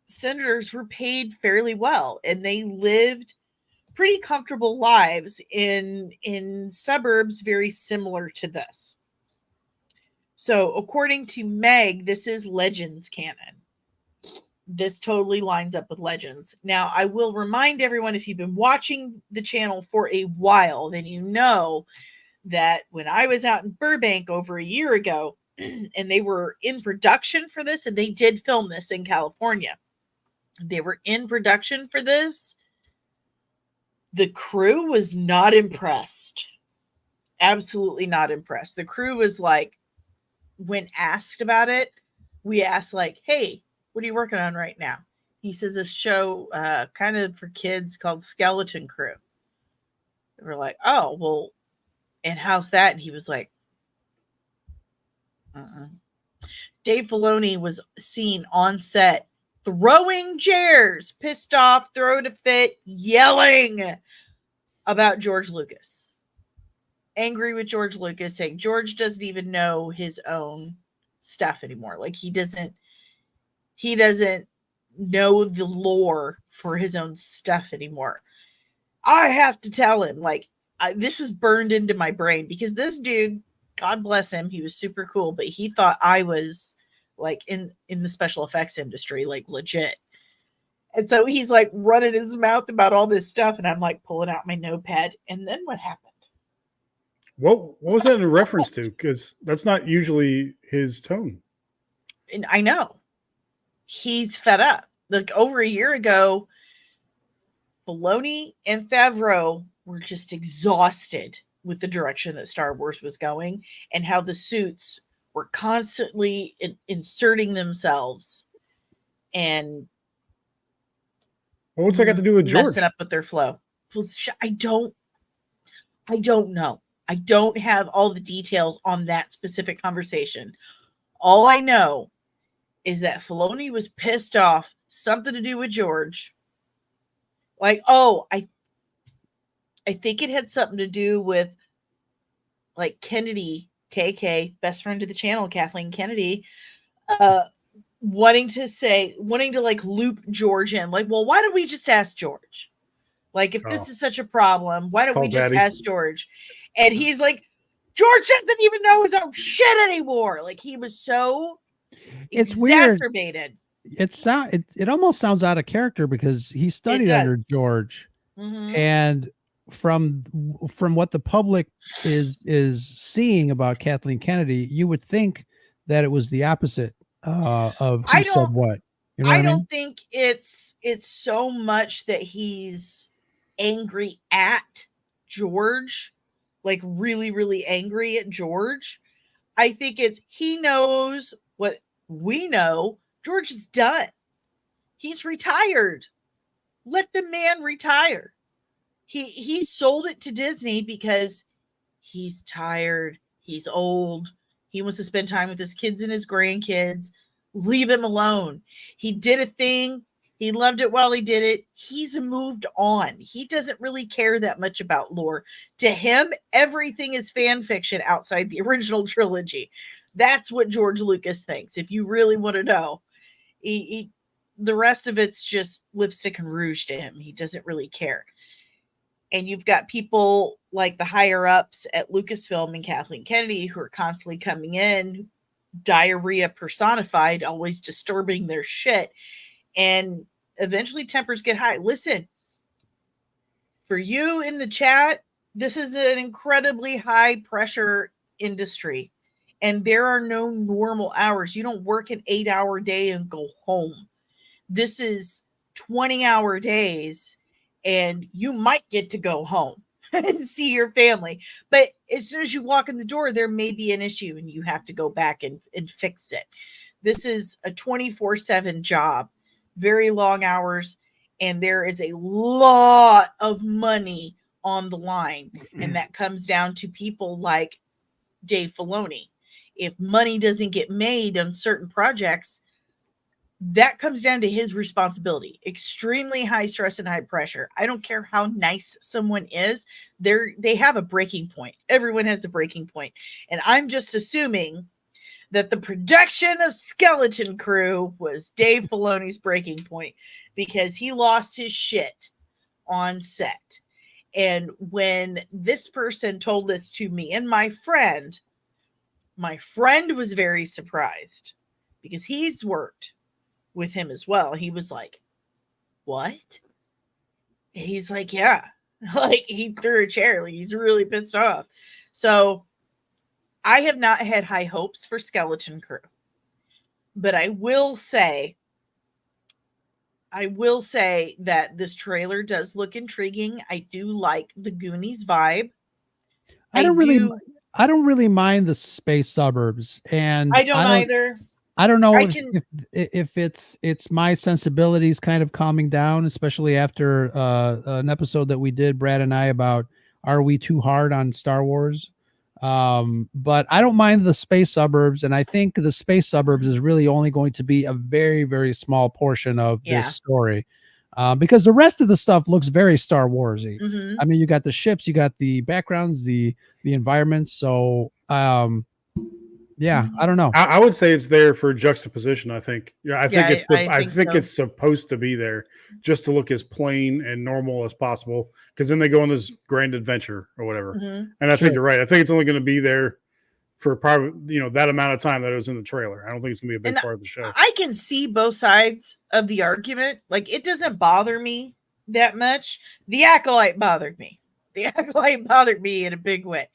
senators were paid fairly well, and they lived pretty comfortable lives in suburbs very similar to this. So according to Meg, this is Legends canon. This totally lines up with Legends. Now, I will remind everyone, if you've been watching the channel for a while, then you know that when I was out in Burbank over a year ago, and they were in production for this, and they did film this in California. They were in production for this. The crew was not impressed. Absolutely not impressed. The crew was like, when asked about it, we asked like, hey, what are you working on right now? He says this show kind of for kids called Skeleton Crew. We're like, oh, well, and how's that? And he was like, Dave Filoni was seen on set throwing chairs, pissed off, throwing a fit, yelling about George Lucas. Angry with George Lucas, saying George doesn't even know his own stuff anymore. Like he doesn't know the lore for his own stuff anymore. I have to tell him, like, this is burned into my brain, because this dude, God bless him, he was super cool, but he thought I was like in the special effects industry, like legit. And so he's like running his mouth about all this stuff, and I'm like pulling out my notepad. And then what happened? What was that in reference to? Because that's not usually his tone. And I know he's fed up. Like over a year ago, Filoni and Favreau were just exhausted with the direction that Star Wars was going, and how the suits were constantly inserting themselves and what's that got to do with George? Messing up with their flow. I don't know. I don't have all the details on that specific conversation. All I know is that Filoni was pissed off, something to do with George. Like, oh, I think it had something to do with like Kennedy, KK, best friend of the channel, Kathleen Kennedy, wanting to like loop George in. Like, well, why don't we just ask George? Like, if this is such a problem, why don't we just ask George? And he's like, George doesn't even know his own shit anymore. Like, he was so exacerbated. Weird. It almost sounds out of character, because he studied under George, and from what the public is seeing about Kathleen Kennedy, you would think that it was the opposite of who said what. You know what I mean? don't think it's so much that he's angry at George, like really, really angry at George. I think it's he knows what we know. George is done. He's retired. Let the man retire. He sold it to Disney because he's tired. He's old. He wants to spend time with his kids and his grandkids. Leave him alone. He did a thing. He loved it while he did it. He's moved on. He doesn't really care that much about lore. To him, everything is fan fiction outside the original trilogy. That's what George Lucas thinks. If you really want to know, the rest of it's just lipstick and rouge to him. He doesn't really care. And you've got people like the higher ups at Lucasfilm and Kathleen Kennedy who are constantly coming in, diarrhea personified, always disturbing their shit. And eventually tempers get high. Listen, for you in the chat, this is an incredibly high pressure industry. And there are no normal hours. You don't work an 8-hour day and go home. This is 20-hour days, and you might get to go home and see your family. But as soon as you walk in the door, there may be an issue and you have to go back and fix it. This is a 24/7 job, very long hours, and there is a lot of money on the line. And that comes down to people like Dave Filoni. If money doesn't get made on certain projects, that comes down to his responsibility. Extremely high stress and high pressure. I don't care how nice someone is, they have a breaking point. Everyone has a breaking point. And I'm just assuming that the production of Skeleton Crew was Dave Filoni's breaking point, because he lost his shit on set. And when this person told this to me and my friend was very surprised, because he's worked with him as well. He was like, what? And he's like, yeah. Like, he threw a chair. Like, he's really pissed off. So I have not had high hopes for Skeleton Crew. But I will say that this trailer does look intriguing. I do like the Goonies vibe. I don't really mind the space suburbs, and I don't either. I don't know if it's my sensibilities kind of calming down, especially after an episode that we did, Brad and I, about are we too hard on Star Wars? But I don't mind the space suburbs, and I think the space suburbs is really only going to be a very, very small portion of this story. Because the rest of the stuff looks very Star Warsy. Mm-hmm. I mean, you got the ships, you got the backgrounds, the environments. So, yeah, I don't know. I would say it's there for juxtaposition. I think, I think it's supposed to be there just to look as plain and normal as possible, because then they go on this grand adventure or whatever. Mm-hmm. And I think you're right. I think it's only going to be there for probably that amount of time that it was in the trailer. I don't think it's going to be a big part of the show. I can see both sides of the argument. Like, it doesn't bother me that much. The Acolyte bothered me. The Acolyte bothered me in a big way.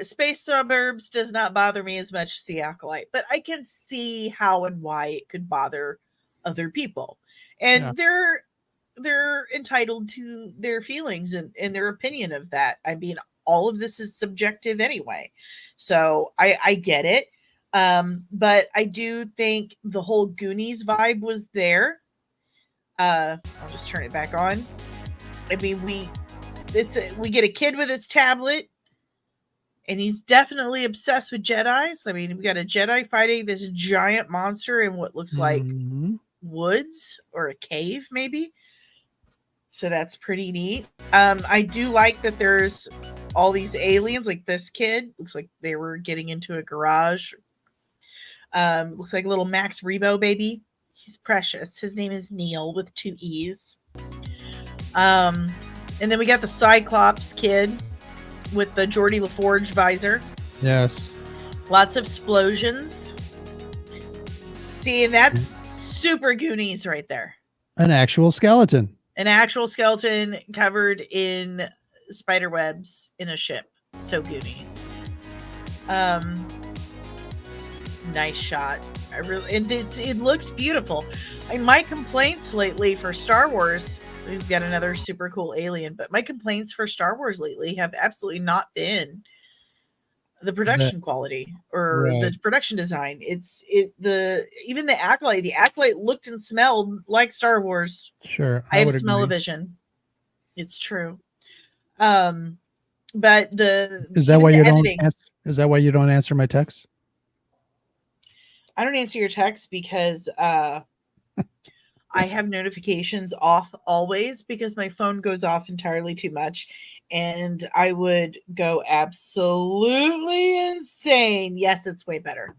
Space suburbs does not bother me as much as the Acolyte, but I can see how and why it could bother other people. And they're entitled to their feelings and their opinion of that. I mean, all of this is subjective anyway. So I get it. But I do think the whole Goonies vibe was there. I'll just turn it back on. I mean, we get a kid with his tablet, and he's definitely obsessed with Jedis. I mean, we got a Jedi fighting this giant monster in what looks like woods or a cave, maybe. So that's pretty neat. I do like that there's all these aliens. Like, this kid looks like they were getting into a garage. Looks like a little Max Rebo baby. He's precious. His name is Neil with 2 E's. And then we got the Cyclops kid with the Geordie LaForge visor. Yes. Lots of explosions. See, and that's super Goonies right there. An actual skeleton. An actual skeleton covered in spider webs in a ship. So Goonies. Nice shot. It looks beautiful. My complaints lately for Star Wars, we've got another super cool alien, but my complaints for Star Wars lately have absolutely not been the production quality or the production design. Even the Acolyte. The Acolyte looked and smelled like Star Wars. Sure. I have smell-o-vision. It's true. But is that why you don't answer my text? I don't answer your text because I have notifications off always, because my phone goes off entirely too much, and I would go absolutely insane. Yes, it's way better.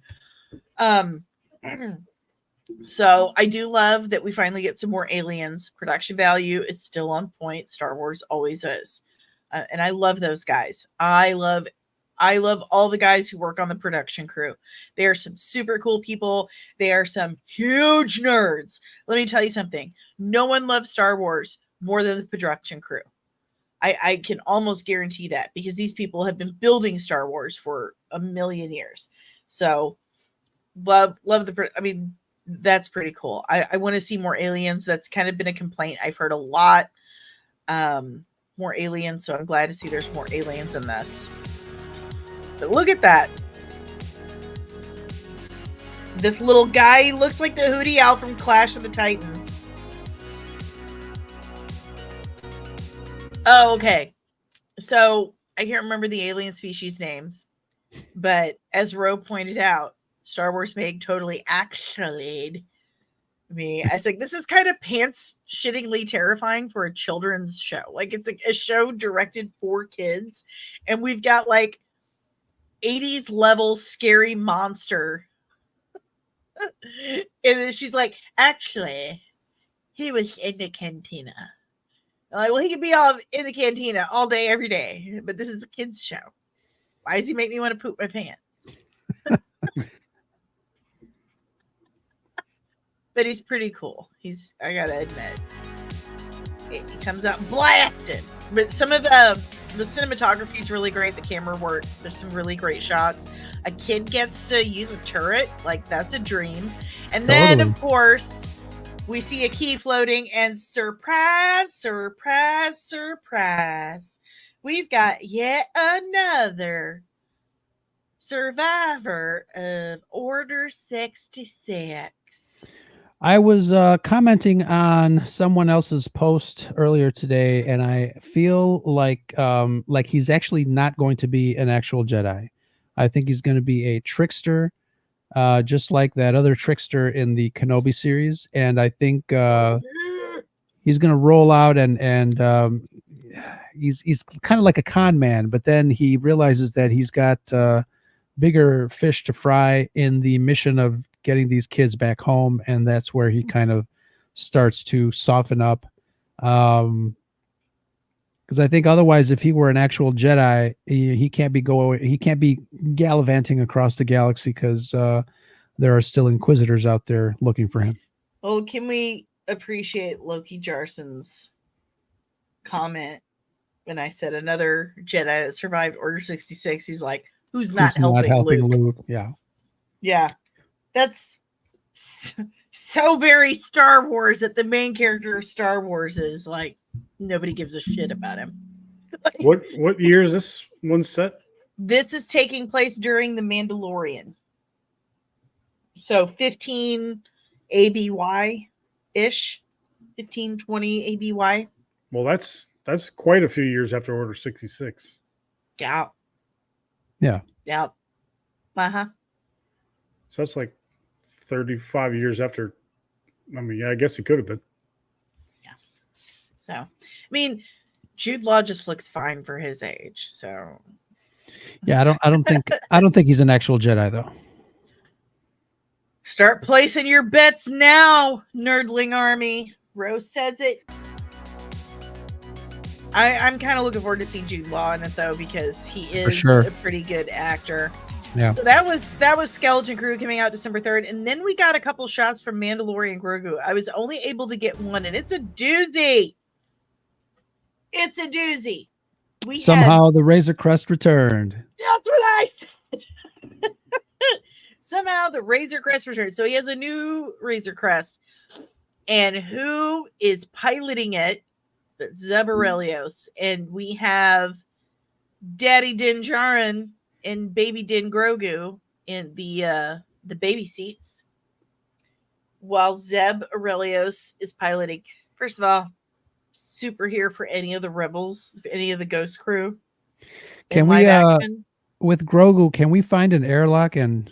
So I do love that we finally get some more aliens. Production value is still on point. Star Wars always is. And I love those guys. I love all the guys who work on the production crew. They are some super cool people. They are some huge nerds. Let me tell you something. No one loves Star Wars more than the production crew. I can almost guarantee that, because these people have been building Star Wars for a million years. So love the. I mean, that's pretty cool. I want to see more aliens. That's kind of been a complaint I've heard a lot. More aliens. So I'm glad to see there's more aliens in this. But look at that. This little guy looks like the Hootie Owl from Clash of the Titans. Oh, okay. So I can't remember the alien species names, but as Ro pointed out, Star Wars Meg totally actually me. I was like, this is kind of pants shittingly terrifying for a children's show. Like, it's a show directed for kids, and we've got like 80s level scary monster. And then she's like, actually, he was in the cantina. I'm like, well, he could be all in the cantina all day, every day, but this is a kid's show. Why does he make me want to poop my pants? But he's pretty cool. I gotta admit, he comes out blasted. But some of the cinematography is really great. The camera work. There's some really great shots. A kid gets to use a turret. Like, that's a dream. And then, of course, we see a key floating, and surprise, surprise, surprise. We've got yet another survivor of Order 66. I was commenting on someone else's post earlier today, and I feel like he's actually not going to be an actual Jedi. I think he's going to be a trickster, just like that other trickster in the Kenobi series. And I think he's going to roll out and he's kind of like a con man, but then he realizes that he's got bigger fish to fry in the mission of getting these kids back home, and that's where he kind of starts to soften up. Because I think otherwise, if he were an actual Jedi, he can't be gallivanting across the galaxy, because there are still Inquisitors out there looking for him. Well, can we appreciate Loki Jarson's comment when I said another Jedi that survived Order 66? He's like, who's not helping Luke? Yeah. Yeah. That's so very Star Wars that the main character of Star Wars is like, nobody gives a shit about him. Like, what year is this one set? This is taking place during The Mandalorian. So 15 ABY-ish. 1520 ABY. Well, that's quite a few years after Order 66. Yeah. Yeah. Yeah. Uh-huh. So that's like 35 years after. I mean, yeah, I guess it could have been. Yeah. So, I mean, Jude Law just looks fine for his age. So, yeah, I don't think he's an actual Jedi, though. Start placing your bets now, Nerdling Army. Rose says it. I'm kind of looking forward to see Jude Law in it, though, because he is a pretty good actor. Yeah. So that was Skeleton Crew coming out December 3rd, and then we got a couple shots from Mandalorian Grogu. I was only able to get one, and it's a doozy. It's a doozy. Somehow the Razor Crest returned. That's what I said. Somehow the Razor Crest returned. So he has a new Razor Crest, and who is piloting it? But Zeb Orrelios, and we have Daddy Din Djarin and Baby Din Grogu in the baby seats, while Zeb Orrelios is piloting. First of all, super here for any of the Rebels, any of the Ghost Crew. Can we with Grogu? Can we find an airlock and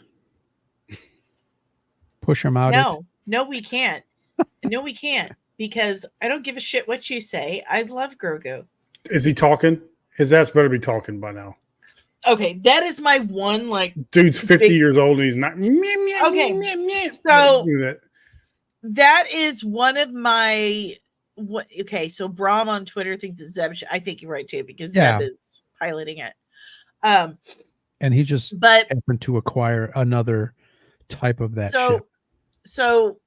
push him out? No, we can't. No, we can't. Because I don't give a shit what you say. I love Grogu. Is he talking? His ass better be talking by now. Okay, that is my one, like... Dude's 50 years old and he's not... Okay, so that is one of my... Okay, so Brahm on Twitter thinks it's Zeb. I think you're right, too, because Zeb is piloting it. And he just happened to acquire another type of that ship. So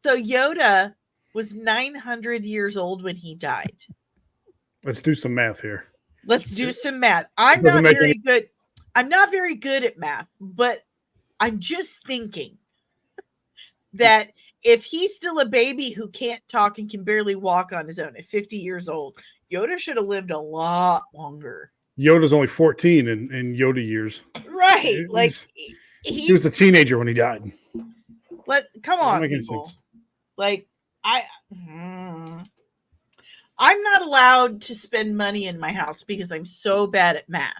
Yoda was 900 years old when he died. Let's do some math here. Let's do some math. I'm not very good. I'm not very good at math, but I'm just thinking that if he's still a baby who can't talk and can barely walk on his own at 50 years old, Yoda should have lived a lot longer. Yoda's only 14 in Yoda years. Right. Like he was a teenager when he died. Come on, people. Like I'm not allowed to spend money in my house because I'm so bad at math.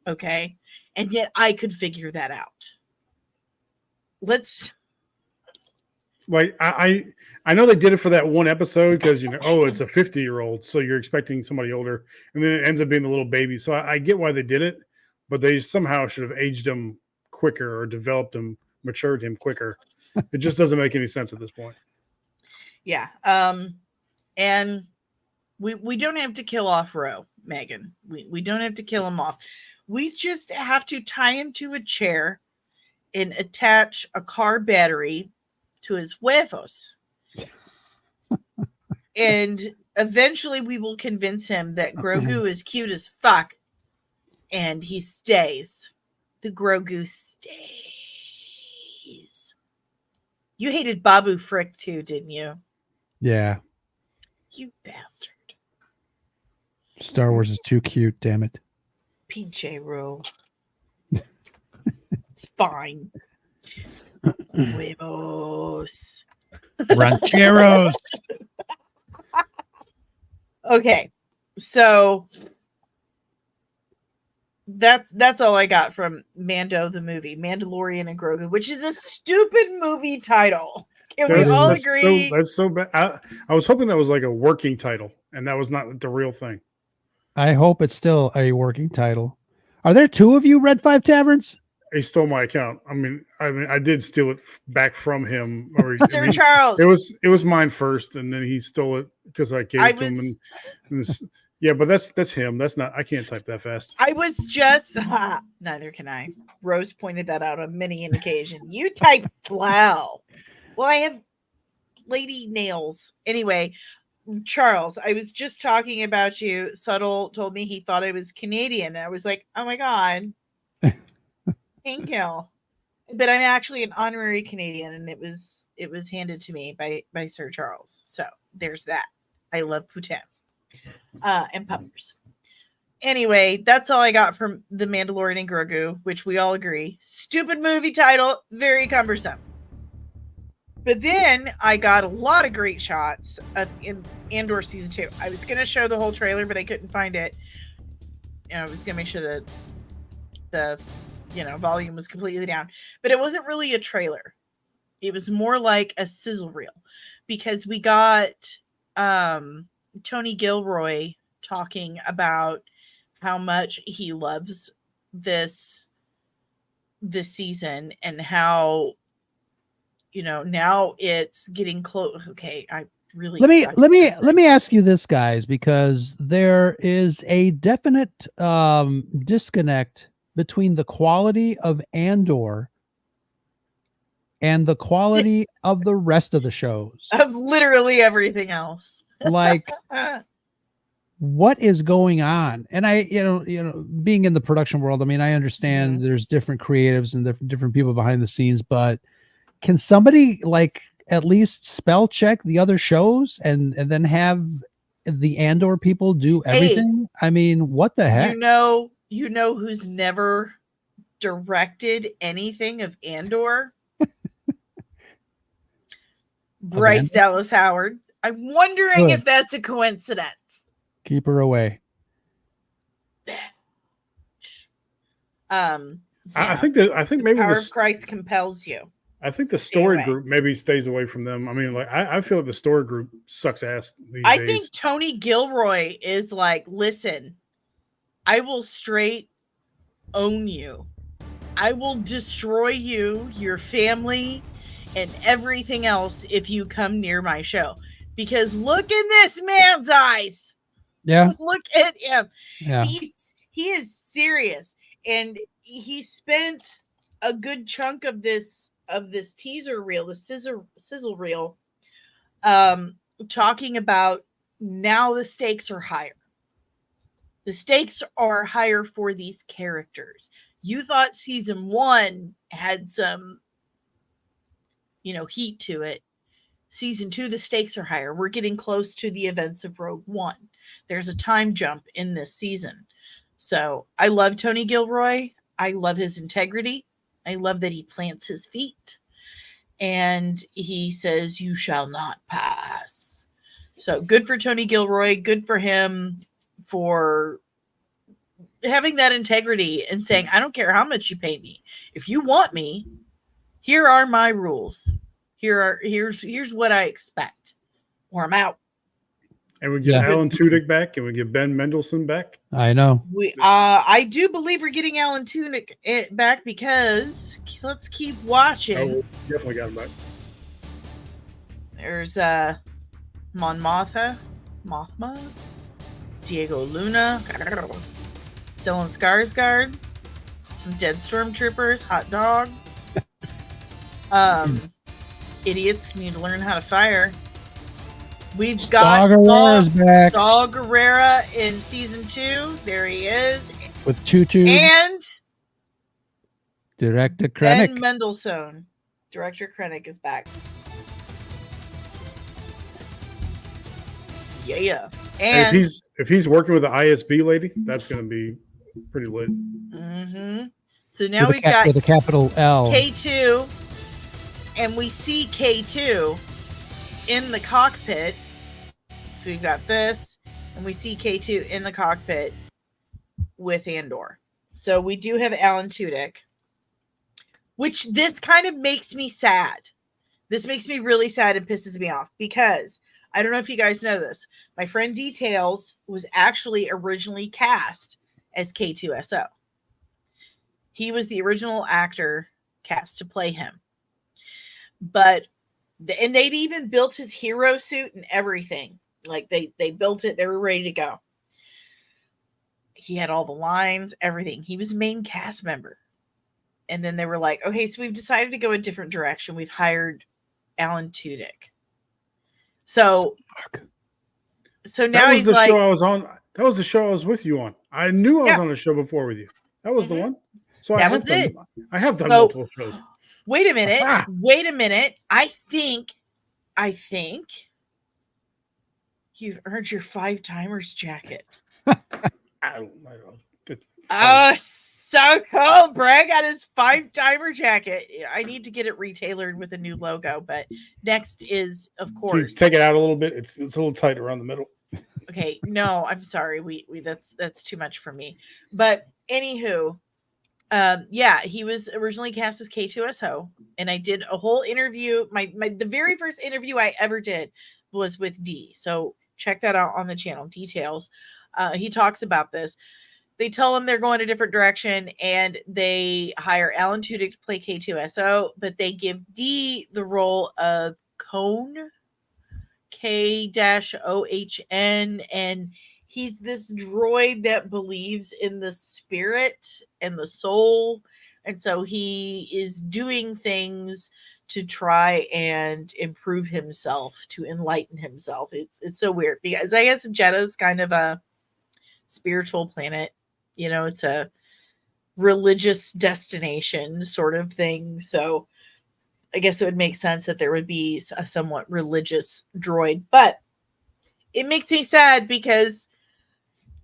Okay. And yet I could figure that out. I know they did it for that one episode because, it's a 50-year-old. So you're expecting somebody older. And then it ends up being a little baby. So I get why they did it, but they somehow should have aged him quicker or developed him, matured him quicker. It just doesn't make any sense at this point. Yeah. And we don't have to kill off Ro, Megan. We don't have to kill him off. We just have to tie him to a chair and attach a car battery to his huevos. And eventually we will convince him that Grogu is cute as fuck. And he stays. The Grogu stays. You hated Babu Frick too, didn't you? Yeah. You bastard. Star Wars is too cute, damn it. PJ Ro. It's fine. Huevos. Rancheros. Okay. So that's all I got from Mando the movie, Mandalorian and Grogu, which is a stupid movie title. Can we all agree? That's so bad. I was hoping that was like a working title, and that was not the real thing. I hope it's still a working title. Are there two of you Red 5 Taverns? He stole my account. I mean, I did steal it back from him. Sir Charles. It was mine first, and then he stole it because I gave it to him. Yeah, but that's him. That's not. I can't type that fast. I was just neither can I. Rose pointed that out on many an occasion. You type wow. Well, I have lady nails. Anyway, Charles, I was just talking about you. Subtle told me he thought I was Canadian. I was like, oh my God. Thank you. But I'm actually an honorary Canadian, and it was handed to me by Sir Charles. So there's that. I love poutine. And peppers. Anyway, that's all I got from The Mandalorian and Grogu, which we all agree. Stupid movie title, very cumbersome. But then I got a lot of great shots in Andor Season 2. I was going to show the whole trailer, but I couldn't find it. I was going to make sure that the volume was completely down. But it wasn't really a trailer. It was more like a sizzle reel. Because we got Tony Gilroy talking about how much he loves this season and how now it's getting close. Okay, I really let me ask you this, guys, because there is a definite disconnect between the quality of Andor and the quality of the rest of the shows. Of literally everything else. Like, what is going on? And I, being in the production world, I mean, I understand there's different creatives and different people behind the scenes, but can somebody like at least spell check the other shows and then have the Andor people do everything? Hey, I mean, what the heck? You know who's never directed anything of Andor? Bryce Dallas Howard. I'm wondering if that's a coincidence. Keep her away. I think maybe the power of Christ compels you. I think the story group maybe stays away from them. I mean, like I feel like the story group sucks ass these days. I think Tony Gilroy is like, listen, I will straight own you. I will destroy you, your family, and everything else if you come near my show. Because look in this man's eyes. Yeah. Look at him. Yeah. He is serious. And he spent a good chunk of this teaser reel, the sizzle reel, talking about now the stakes are higher. The stakes are higher for these characters. You thought season 1 had some, heat to it. Season 2, the stakes are higher. We're getting close to the events of Rogue One. There's a time jump in this season. So I love Tony Gilroy. I love his integrity. I love that he plants his feet. And he says, you shall not pass. So good for Tony Gilroy. Good for him for having that integrity and saying, I don't care how much you pay me. If you want me, here are my rules. Here's what I expect, or I'm out. And we get Alan Tudyk back, and we get Ben Mendelsohn back. I know. I do believe we're getting Alan Tudyk back because let's keep watching. Oh, definitely got him back. There's Mothma, Diego Luna, Stellan Skarsgård, some dead stormtroopers, hot dog. Idiots need to learn how to fire. We've got Saw Gerrera in season 2. There he is. With Tutu. And Director Krennic. Ben Mendelsohn. Director Krennic is back. Yeah. And if he's working with the ISB lady, that's going to be pretty lit. Mm-hmm. So now we've got with a capital L. K2, and we see K2 in the cockpit. So we've got this, and we see K2 in the cockpit with Andor. So we do have Alan Tudyk, which this kind of makes me sad. This makes me really sad and pisses me off because I don't know if you guys know this. My friend Details was actually originally cast as K2SO. He was the original actor cast to play him. And they'd even built his hero suit and everything. Like they built it. They were ready to go. He had all the lines, everything. He was a main cast member. And then they were like, okay, so we've decided to go a different direction. We've hired Alan Tudyk. So now that was he's show I was on. That was the show I was with you on. I knew I was on a show before with you. That was the one. So I have done multiple shows. Wait a minute. Wait a minute. I think you've earned your 5-timers jacket. I don't. So cool. Brad got his 5-timer jacket. I need to get it retailored with a new logo, but next is, of course. Take it out a little bit. It's a little tight around the middle. Okay. No, I'm sorry. We that's too much for me. But anywho, he was originally cast as K2SO, and I did a whole interview. The very first interview I ever did was with D. So check that out on the channel. Details. He talks about this. They tell him they're going a different direction, and they hire Alan Tudyk to play K2SO, but they give D the role of Kohn, K-OHN, and he's this droid that believes in the spirit and the soul, and so he is doing things to try and improve himself, to enlighten himself. It's so weird because I guess Jedha's kind of a spiritual planet. It's a religious destination sort of thing. So I guess it would make sense that there would be a somewhat religious droid, but it makes me sad because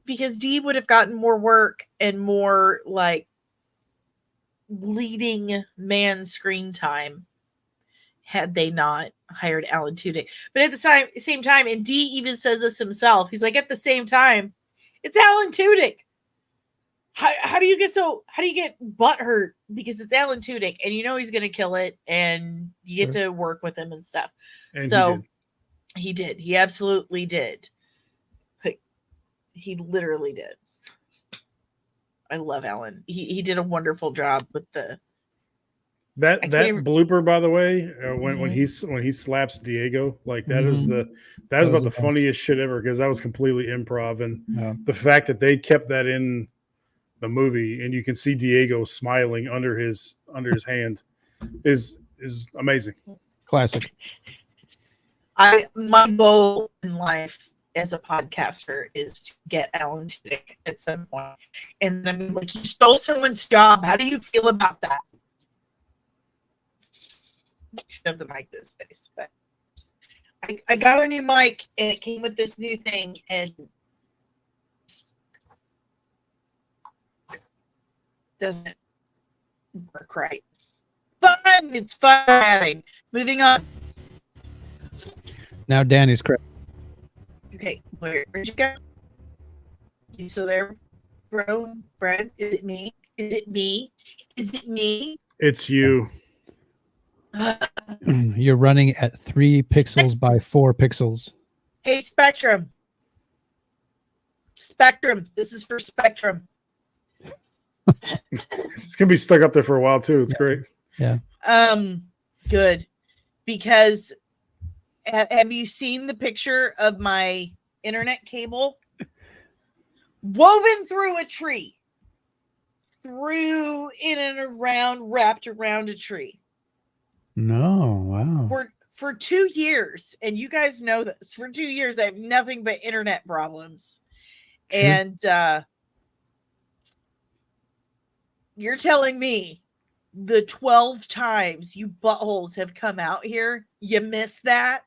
Dee would have gotten more work and more like leading man screen time had they not hired Alan Tudyk. But at the same time, and Dee even says this himself, he's like, at the same time, it's Alan Tudyk. How do you get butthurt because it's Alan Tudyk and he's going to kill it and you get to work with him and stuff. And so he did. He absolutely did. He literally did. I love Alan. He did a wonderful job with that blooper, by the way, when he slaps Diego, like that is about the funniest shit ever because that was completely improv, and the fact that they kept that in the movie and you can see Diego smiling under his hand is amazing. Classic. My goal in life as a podcaster is to get Alan Tudyk at some point. And then, like, you stole someone's job. How do you feel about that? Shove the mic to his face. But I got a new mic, and it came with this new thing, and doesn't work right. Fun! It's fun having. Moving on. Now Danny's correct. Okay, where'd you go? You still there, bro? Brad? Is it me? Is it me? Is it me? It's you. You're running at 3 pixels by 4 pixels. Hey, Spectrum. Spectrum. This is for Spectrum. It's gonna be stuck up there for a while too. It's great. Yeah. Good. Because have you seen the picture of my internet cable? Woven through a tree. Through, in and around, wrapped around a tree. No, wow. For 2 years, and you guys know this, for 2 years I have nothing but internet problems. Sure. And you're telling me the 12 times you buttholes have come out here, you missed that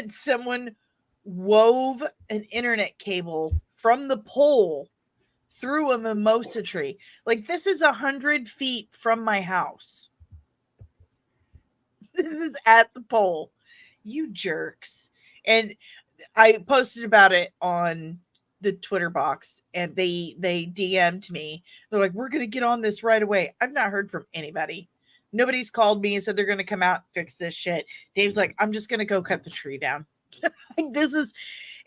someone wove an internet cable from the pole through a mimosa tree. Like, this is 100 feet from my house. This is at the pole. You jerks. And I posted about it on the Twitter box, and they DM'd me. They're like, we're going to get on this right away. I've not heard from anybody. Nobody's called me and said they're going to come out and fix this shit. Dave's like, I'm just going to go cut the tree down. This is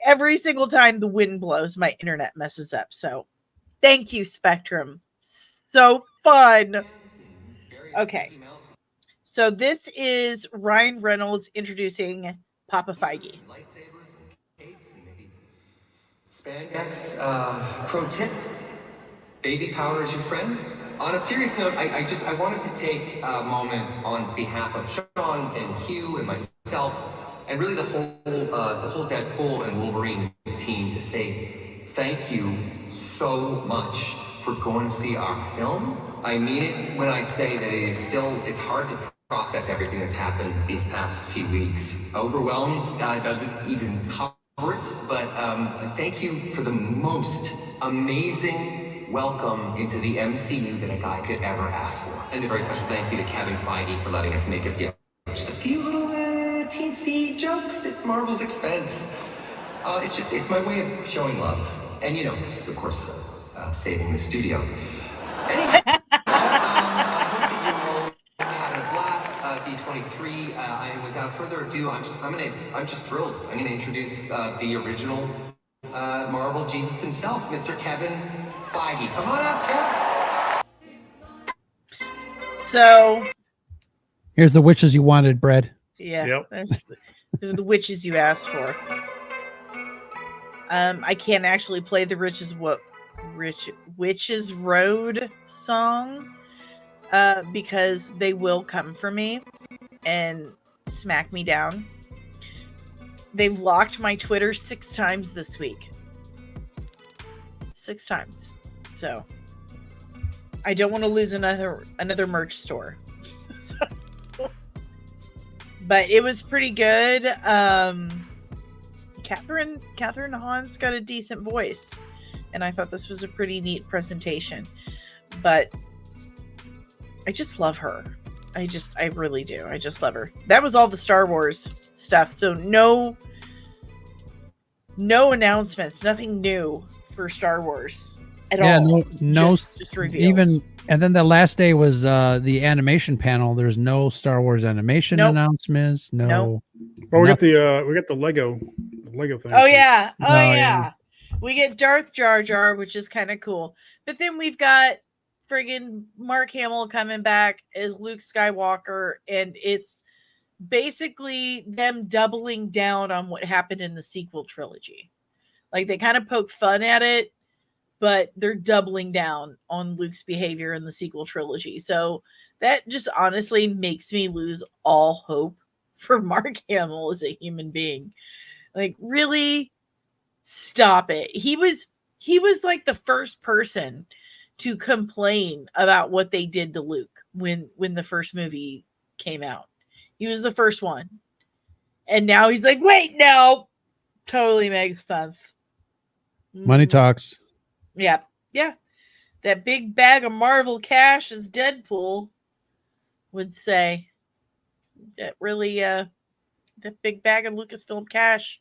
every single time the wind blows, my internet messes up. So thank you, Spectrum. So fun. Okay. So this is Ryan Reynolds introducing Papa Feige. Lightsabers and cakes and maybe spandex. Pro tip: baby powder is your friend. On a serious note, I wanted to take a moment on behalf of Sean and Hugh and myself, and really the whole Deadpool and Wolverine team, to say thank you so much for going to see our film. I mean it when I say that it's hard to process everything that's happened these past few weeks. Overwhelmed doesn't even cover it, but thank you for the most amazing welcome into the MCU that a guy could ever ask for. And a very special thank you to Kevin Feige for letting us make just a few little teensy jokes at Marvel's expense. It's my way of showing love. And, of course, saving the studio. Anyway, I hope that you're all having a blast. D23. And without further ado, I'm just thrilled. I'm gonna introduce the original Marvel Jesus himself, Mr. Kevin Feige. Come on up, Kev. So here's the witches you wanted, Brad. Yeah, Yep. there's the witches you asked for. I can't actually play the Witches Road song because they will come for me and smack me down. They've locked my Twitter 6 times this week. 6 times. So I don't want to lose another merch store. But it was pretty good. Catherine Hahn's got a decent voice, and I thought this was a pretty neat presentation. But I just love her. I really do. I just love her. That was all the Star Wars stuff. So no announcements, nothing new for Star Wars at all. No, just reveals. Even. And then the last day was the animation panel. There's no Star Wars animation announcements. No. Well, we got the Lego thing. Oh yeah. Oh, yeah. We get Darth Jar Jar, which is kind of cool. But then we've got friggin' Mark Hamill coming back as Luke Skywalker, and it's basically them doubling down on what happened in the sequel trilogy. Like, they kind of poke fun at it, but they're doubling down on Luke's behavior in the sequel trilogy. So that just honestly makes me lose all hope for Mark Hamill as a human being. Like, really? Stop it. He was like the first person to complain about what they did to Luke when the first movie came out. He was the first one. And now he's like, wait, no. Totally makes sense. Money talks. Yeah. Yeah. That big bag of Marvel cash, as Deadpool would say. That really that big bag of Lucasfilm cash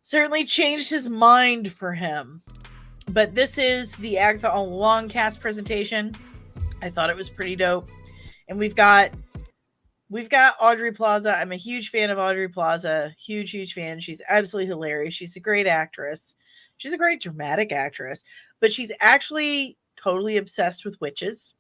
certainly changed his mind for him. But this is the Agatha All Along cast presentation. I thought it was pretty dope. And we've got Aubrey Plaza. I'm a huge fan of Aubrey Plaza. Huge fan. She's absolutely hilarious. She's a great actress. She's a great dramatic actress. But she's actually totally obsessed with witches.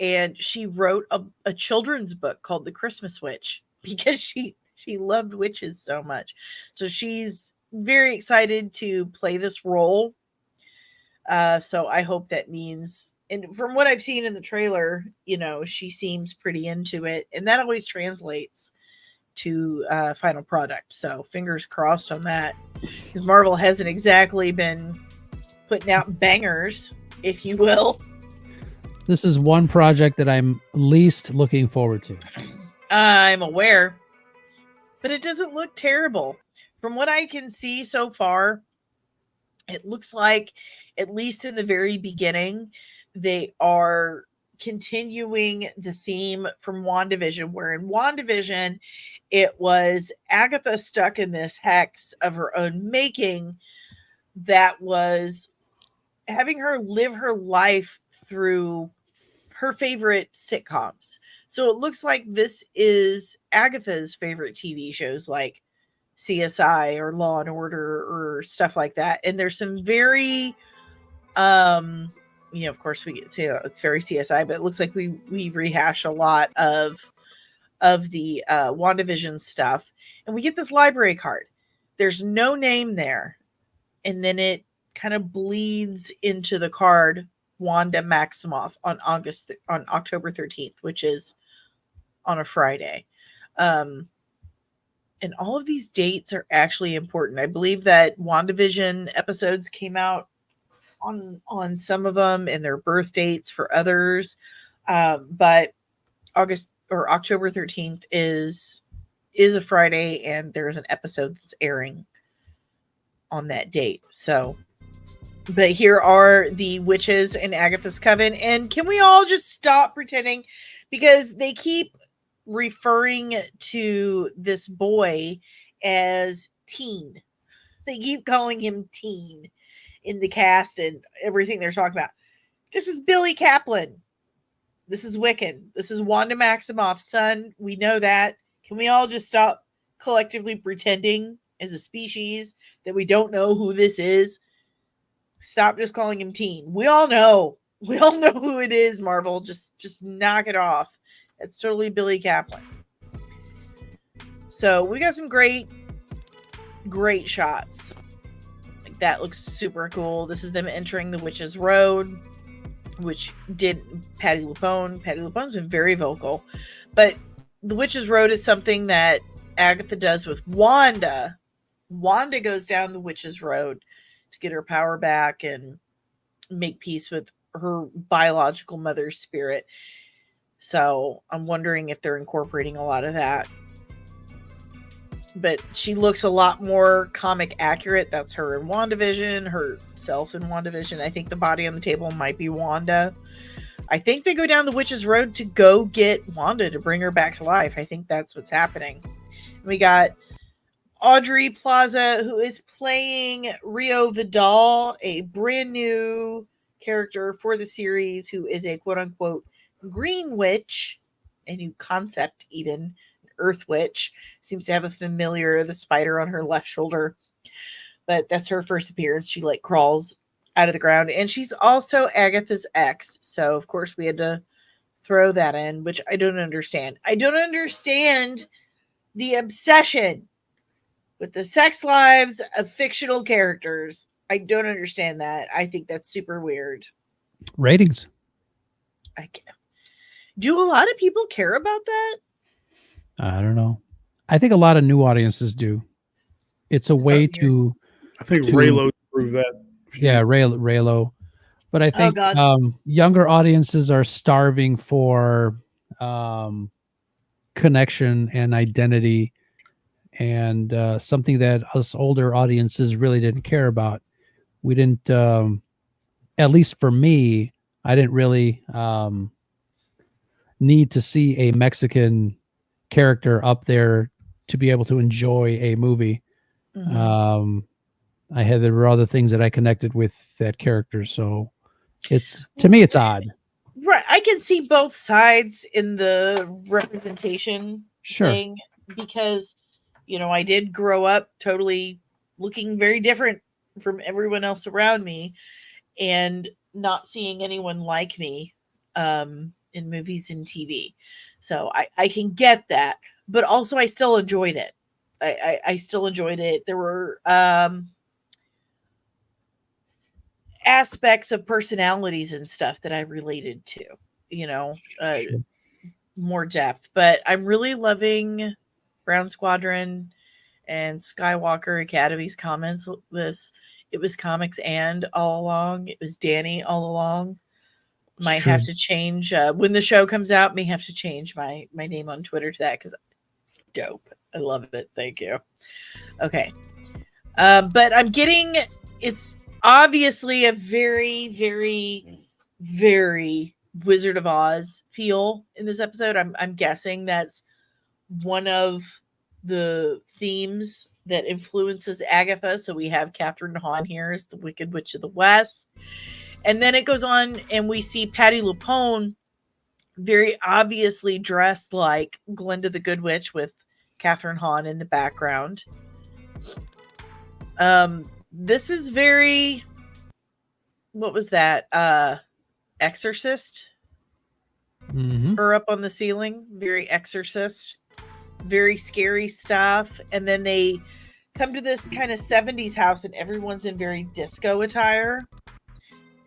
And she wrote a children's book called The Christmas Witch because she loved witches so much. So she's very excited to play this role. So I hope that means, and from what I've seen in the trailer, you know, she seems pretty into it, and that always translates to final product. So fingers crossed on that, because Marvel hasn't exactly been putting out bangers, if you will. This is one project that I'm least looking forward to. I'm aware, but it doesn't look terrible. From what I can see so far, it looks like, at least in the very beginning, they are continuing the theme from WandaVision, where in WandaVision, it was Agatha stuck in this hex of her own making that was having her live her life through her favorite sitcoms. So it looks like this is Agatha's favorite TV shows, like CSI or Law and Order or stuff like that. And there's some very of course we get say it's very CSI, but it looks like we rehash a lot of the WandaVision stuff. And we get this library card. There's no name there. And then it kind of bleeds into the card Wanda Maximoff on October 13th, which is on a Friday. And all of these dates are actually important. I believe that WandaVision episodes came out on some of them and their birth dates for others. But October 13th is a Friday, and there's an episode that's airing on that date. So, but here are the witches in Agatha's Coven. And can we all just stop pretending? Because they keep referring to this boy as Teen. They keep calling him Teen in the cast and everything they're talking about. This is Billy Kaplan. This is Wiccan. This is Wanda Maximoff's son. We know that. Can we all just stop collectively pretending as a species that we don't know who this is? Stop just calling him Teen. We all know. We all know who it is, Marvel. Just knock it off. It's totally Billy Kaplan. So we got some great shots. Like that looks super cool. This is them entering the Witch's Road, which did Patti LuPone. Patti LuPone's been very vocal. But the Witch's Road is something that Agatha does with Wanda. Wanda goes down the Witch's Road to get her power back and make peace with her biological mother's spirit. So I'm wondering if they're incorporating a lot of that. But she looks a lot more comic accurate. That's her in WandaVision, herself in WandaVision. I think the body on the table might be Wanda. I think they go down the Witch's Road to go get Wanda to bring her back to life. I think that's what's happening. We got Aubrey Plaza, who is playing Rio Vidal, a brand new character for the series, who is a quote-unquote green witch, a new concept even, earth witch. Seems to have a familiar, the spider on her left shoulder. But that's her first appearance. She like crawls out of the ground. And she's also Agatha's ex. So of course we had to throw that in, which I don't understand. I don't understand the obsession with the sex lives of fictional characters. I don't understand that. I think that's super weird. Ratings. I can't. Do a lot of people care about that? I don't know. I think a lot of new audiences do. It's a way to I think Raylo proved that. Yeah, Raylo. But I think God. younger audiences are starving for connection and identity, and something that us older audiences really didn't care about. We didn't, at least for me, I didn't really need to see a Mexican character up there to be able to enjoy a movie. Mhm. There were other things that I connected with that character, so to me it's odd. Right, I can see both sides in the representation thing, because I did grow up totally looking very different from everyone else around me, and not seeing anyone like me in movies and TV. So I can get that, but also I still enjoyed it. I still enjoyed it. There were aspects of personalities and stuff that I related to, more depth. But I'm really loving Brown Squadron and Skywalker Academy's comments. It was comics and all along. It was Danny all along. Might have to change when the show comes out. May have to change my name on Twitter to that, because it's dope. I love it. Thank you. Okay, but it's obviously a very, very, very Wizard of Oz feel in this episode. I'm guessing that's one of the themes that influences Agatha. So we have Catherine Hahn here as the Wicked Witch of the West. And then it goes on and we see Patti LuPone very obviously dressed like Glinda the Good Witch with Catherine Hahn in the background. This is very, what was that? Exorcist? Mm-hmm. Her up on the ceiling, very Exorcist, very scary stuff. And then they come to this kind of 70s house and everyone's in very disco attire.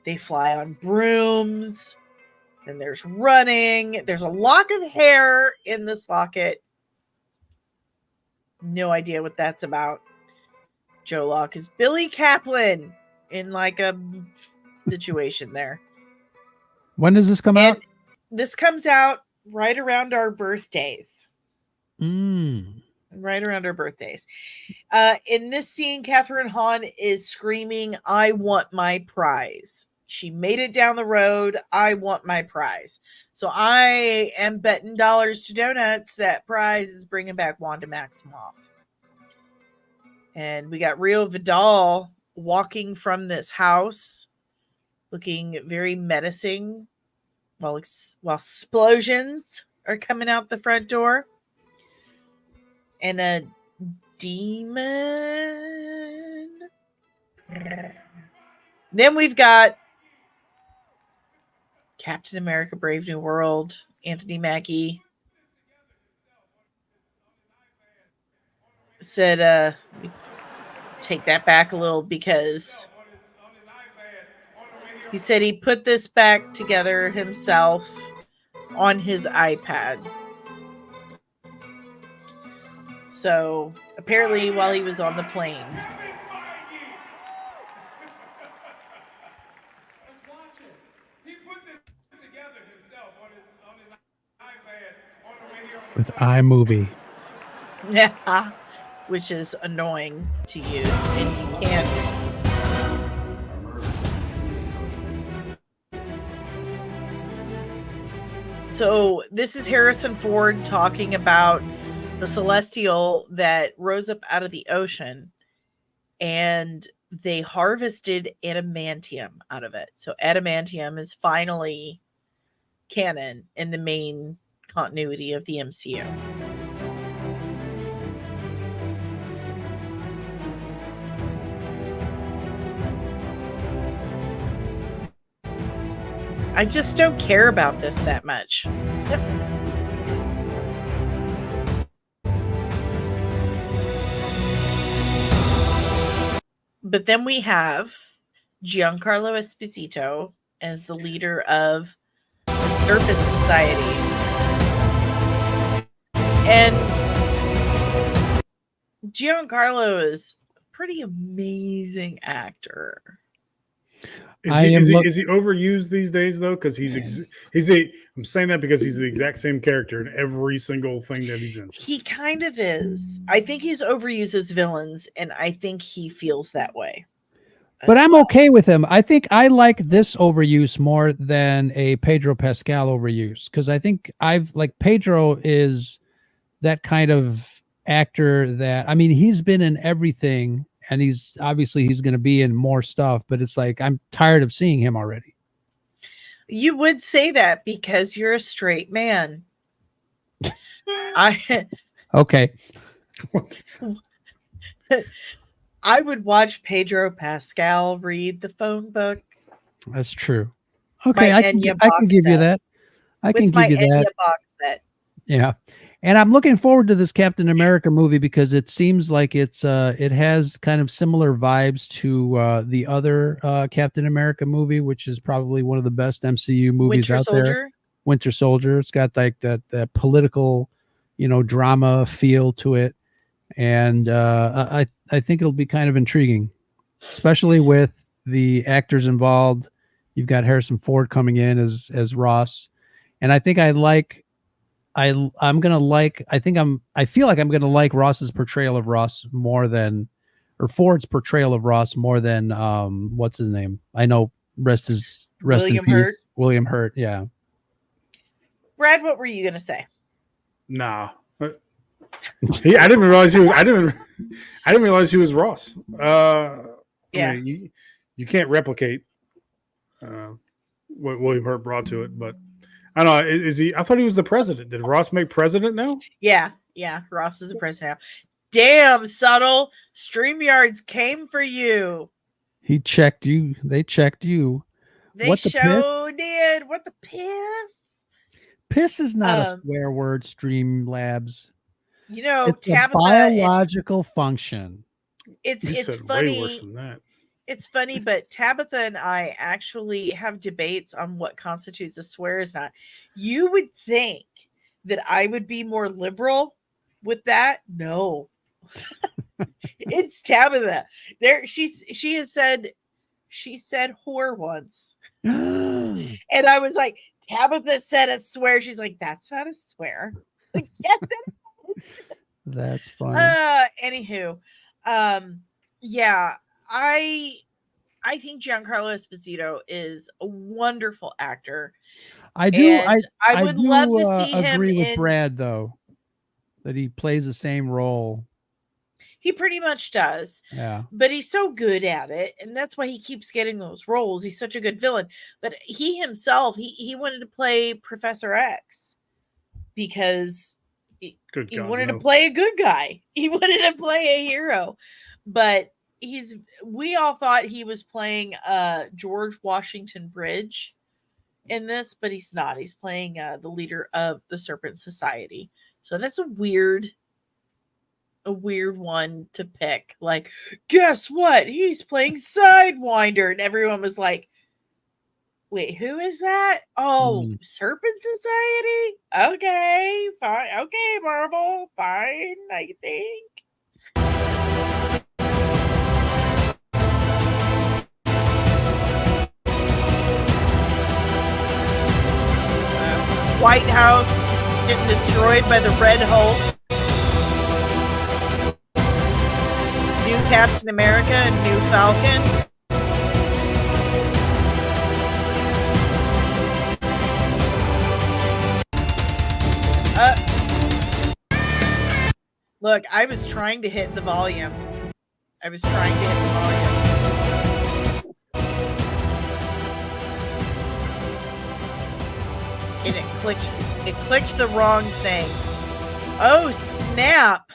They fly on brooms. Then there's running. There's a lock of hair in this locket. No idea what that's about. Joe Locke is Billy Kaplan in like a situation there. When does this come out? This comes out right around our birthdays. Right around our birthdays. In this scene, Catherine Hahn is screaming, "I want my prize." She made it down the road. I want my prize. So I am betting dollars to donuts that prize is bringing back Wanda Maximoff. And we got Rio Vidal walking from this house, looking very menacing, while explosions are coming out the front door. And a demon. Then we've got Captain America Brave New World, Anthony Mackie said, take that back a little, because he said he put this back together himself on his iPad. So apparently while he was on the plane. With iMovie. Yeah, which is annoying to use, and you can't. So this is Harrison Ford talking about the Celestial that rose up out of the ocean, and they harvested adamantium out of it. So adamantium is finally canon in the main continuity of the MCU. I just don't care about this that much. But then we have Giancarlo Esposito as the leader of the Serpent Society. And Giancarlo is pretty amazing actor. Is he overused these days though? Because I'm saying that because he's the exact same character in every single thing that he's in. He kind of is. I think he's overused as villains, and I think he feels that way. But I'm okay with him. I think I like this overuse more than a Pedro Pascal overuse, because I think Pedro is that kind of actor that, I mean, he's been in everything. And he's going to be in more stuff, but it's like, I'm tired of seeing him already. You would say that because you're a straight man. Okay. I would watch Pedro Pascal read the phone book. That's true. Okay. I can give you that. I can give you that. Box set. Yeah. And I'm looking forward to this Captain America movie because it seems like it has kind of similar vibes to the other Captain America movie, which is probably one of the best MCU movies out there. Winter Soldier. It's got like that political, drama feel to it, and I think it'll be kind of intriguing, especially with the actors involved. You've got Harrison Ford coming in as Ross, and I think I feel like I'm gonna like Ross's portrayal of Ross more than, or Ford's portrayal of Ross more than what's his name? I know rest in peace. William Hurt. Yeah. Brad, what were you gonna say? Nah. I didn't realize he was. I didn't realize he was Ross. Yeah. I mean, you can't replicate what William Hurt brought to it, but. I don't know. Is he? I thought he was the president. Did Ross make president now? Yeah. Ross is the president now. Damn, Subtle. StreamYards came for you. He checked you. They checked you. They did. What the piss? Piss is not a swear word. Streamlabs. It's Tabitha, a biological function. It's funny. Way worse than that. It's funny, but Tabitha and I actually have debates on what constitutes a swear is not. You would think that I would be more liberal with that. No. It's Tabitha. She said whore once. And I was like, Tabitha said a swear. She's like, that's not a swear. Like, yes, it is. That's funny. Anywho, yeah. I think Giancarlo Esposito is a wonderful actor. I do. I would love to see him. Agree with Brad though, that he plays the same role. He pretty much does. Yeah. But he's so good at it, and that's why he keeps getting those roles. He's such a good villain. But he himself, he wanted to play Professor X because he wanted to play a good guy. He wanted to play a hero, but. We all thought he was playing George Washington Bridge in this, but he's not. He's playing the leader of the Serpent Society. So that's a weird one to pick. Like, guess what? He's playing Sidewinder. And everyone was like, wait, who is that? Oh, Serpent Society? Okay, fine. Okay, Marvel, fine, I think. White House getting destroyed by the Red Hulk. New Captain America and New Falcon. Look, I was trying to hit the volume. And it clicked the wrong thing. Oh, snap.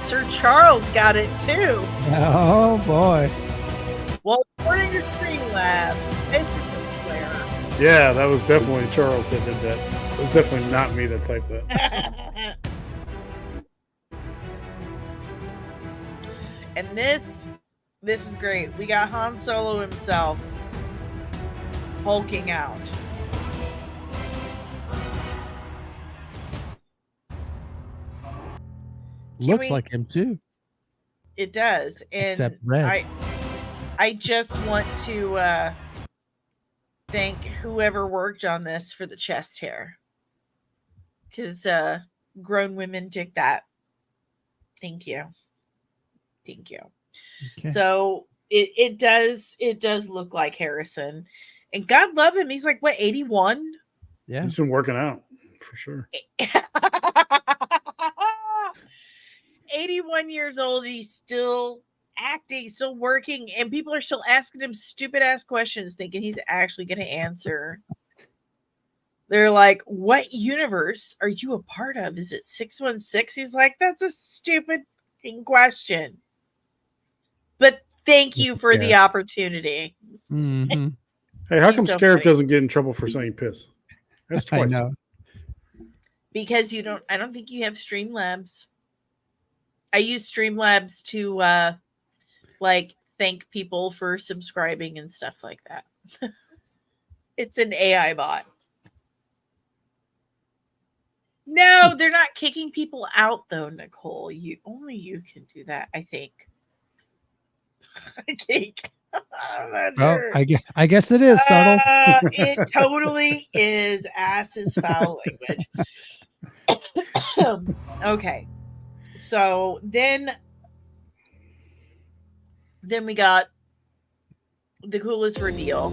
Sir Charles got it too. Oh boy. Well, according to Streamlabs, this is a swear. Yeah, that was definitely Charles that did that. It was definitely not me that typed that. And this is great. We got Han Solo himself hulking out. Looks like him too. It does. And Except red. I just want to thank whoever worked on this for the chest hair. Because grown women dig that. Thank you. Thank you. Okay. So it does look like Harrison. And God love him. He's like, what, 81? Yeah. He's been working out for sure. 81 years old. He's still acting, still working, and people are still asking him stupid ass questions, thinking he's actually going to answer. They're like, what universe are you a part of? Is it 616? He's like, that's a stupid question. But thank you for the opportunity. Mm-hmm. Hey, how He's come so Scarif funny. doesn't get in trouble for saying piss? That's I twice. know. Because I don't think you have Streamlabs. I use Streamlabs to like thank people for subscribing and stuff like that. It's an AI bot. No, they're not kicking people out though, Nicole. Only you can do that, I think. I think. I'm not Well, sure. I guess it is subtle. It totally is. Ass is foul language. Okay. So then we got the coolest reveal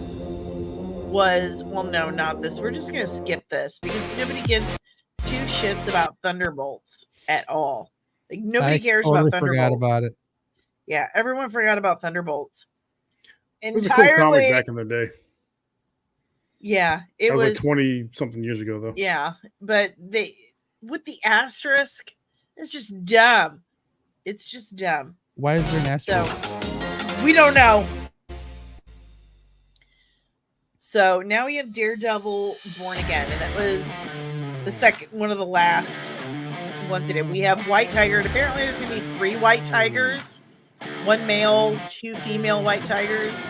was, well, no, not this. We're just going to skip this because nobody gives two shits about Thunderbolts at all. Like, nobody cares totally about Thunderbolts. Forgot about it. Yeah, everyone forgot about Thunderbolts. It was a cool comic back in the day. Yeah, it was was like 20 something years ago, though. Yeah, but they, with the asterisk, it's just dumb. It's just dumb. Why is there an asterisk? So, we don't know. So now we have Daredevil Born Again, and that was the second one of the last ones they did. We have White Tiger, and apparently there's going to be 3 White Tigers, 1 male, 2 female White Tigers.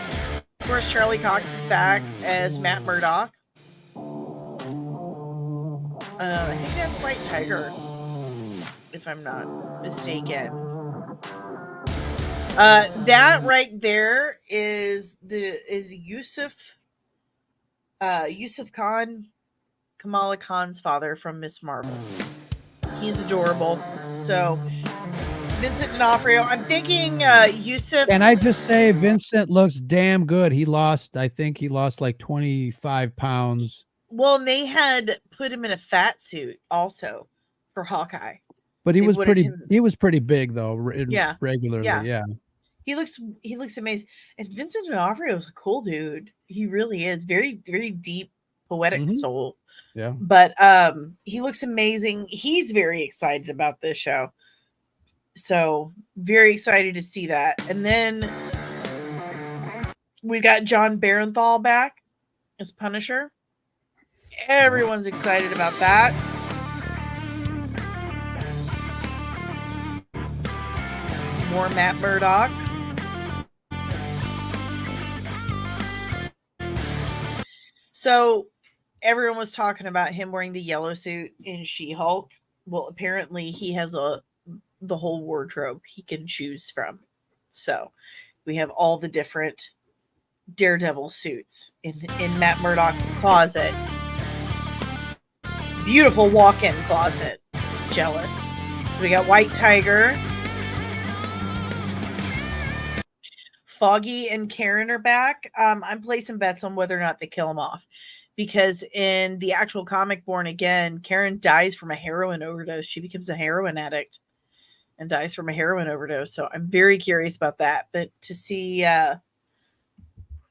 Of course, Charlie Cox is back as Matt Murdock. I think that's White Tiger, if I'm not mistaken. That right there is Yusuf Khan, Kamala Khan's father from Miss Marvel. He's adorable. So Vincent D'Onofrio, I'm thinking Yusuf. Can I just say Vincent looks damn good. I think he lost like 25 pounds. Well, and they had put him in a fat suit also for Hawkeye. But he was pretty big though. Regularly. Yeah. He looks amazing. And Vincent D'Onofrio is a cool dude. He really is. Very, very deep, poetic soul. Yeah. But he looks amazing. He's very excited about this show. So very excited to see that. And then we got John Barenthal back as Punisher. Everyone's excited about that. More Matt Murdock. So everyone was talking about him wearing the yellow suit in She-Hulk. Well, apparently he has the whole wardrobe he can choose from. So we have all the different Daredevil suits in Matt Murdock's closet. Beautiful walk-in closet. Jealous. So we got White Tiger. Foggy and Karen are back. I'm placing bets on whether or not they kill him off. Because in the actual comic Born Again, Karen dies from a heroin overdose. She becomes a heroin addict and dies from a heroin overdose. So I'm very curious about that. But to see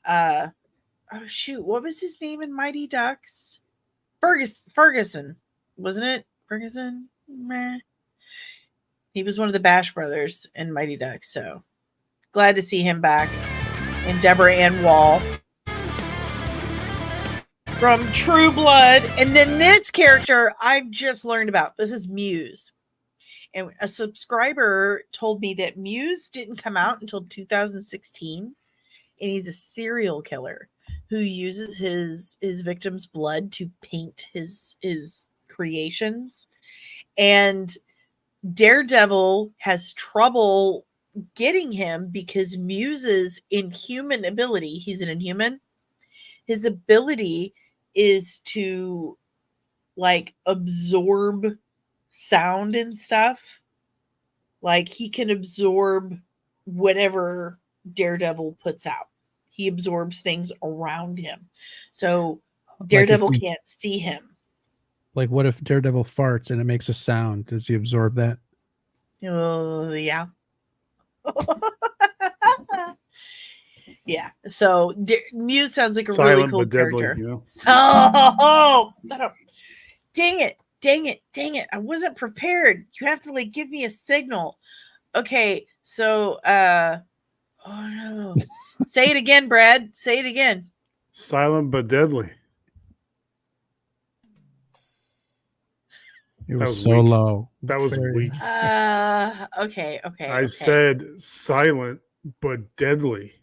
oh shoot, what was his name in Mighty Ducks? Ferguson, wasn't it? Ferguson? Meh. He was one of the Bash brothers in Mighty Ducks, so glad to see him back. And Deborah Ann Wall from True Blood. And then this character I've just learned about. This is Muse. And a subscriber told me that Muse didn't come out until 2016. And he's a serial killer who uses his victims' blood to paint his creations. And Daredevil has trouble getting him because Muse's inhuman ability, he's an inhuman, his ability is to like absorb sound and stuff. Like he can absorb whatever Daredevil puts out. He absorbs things around him. So Daredevil can't see him. Like what if Daredevil farts and it makes a sound? Does he absorb that? Yeah. Yeah. So Muse sounds like a Silent really cool but deadly, character. you know? So dang it. I wasn't prepared. You have to like give me a signal. Okay, so oh no. Say it again, Brad. Say it again. Silent but deadly. It was so weak. low. That was weak. Okay. I said silent but deadly.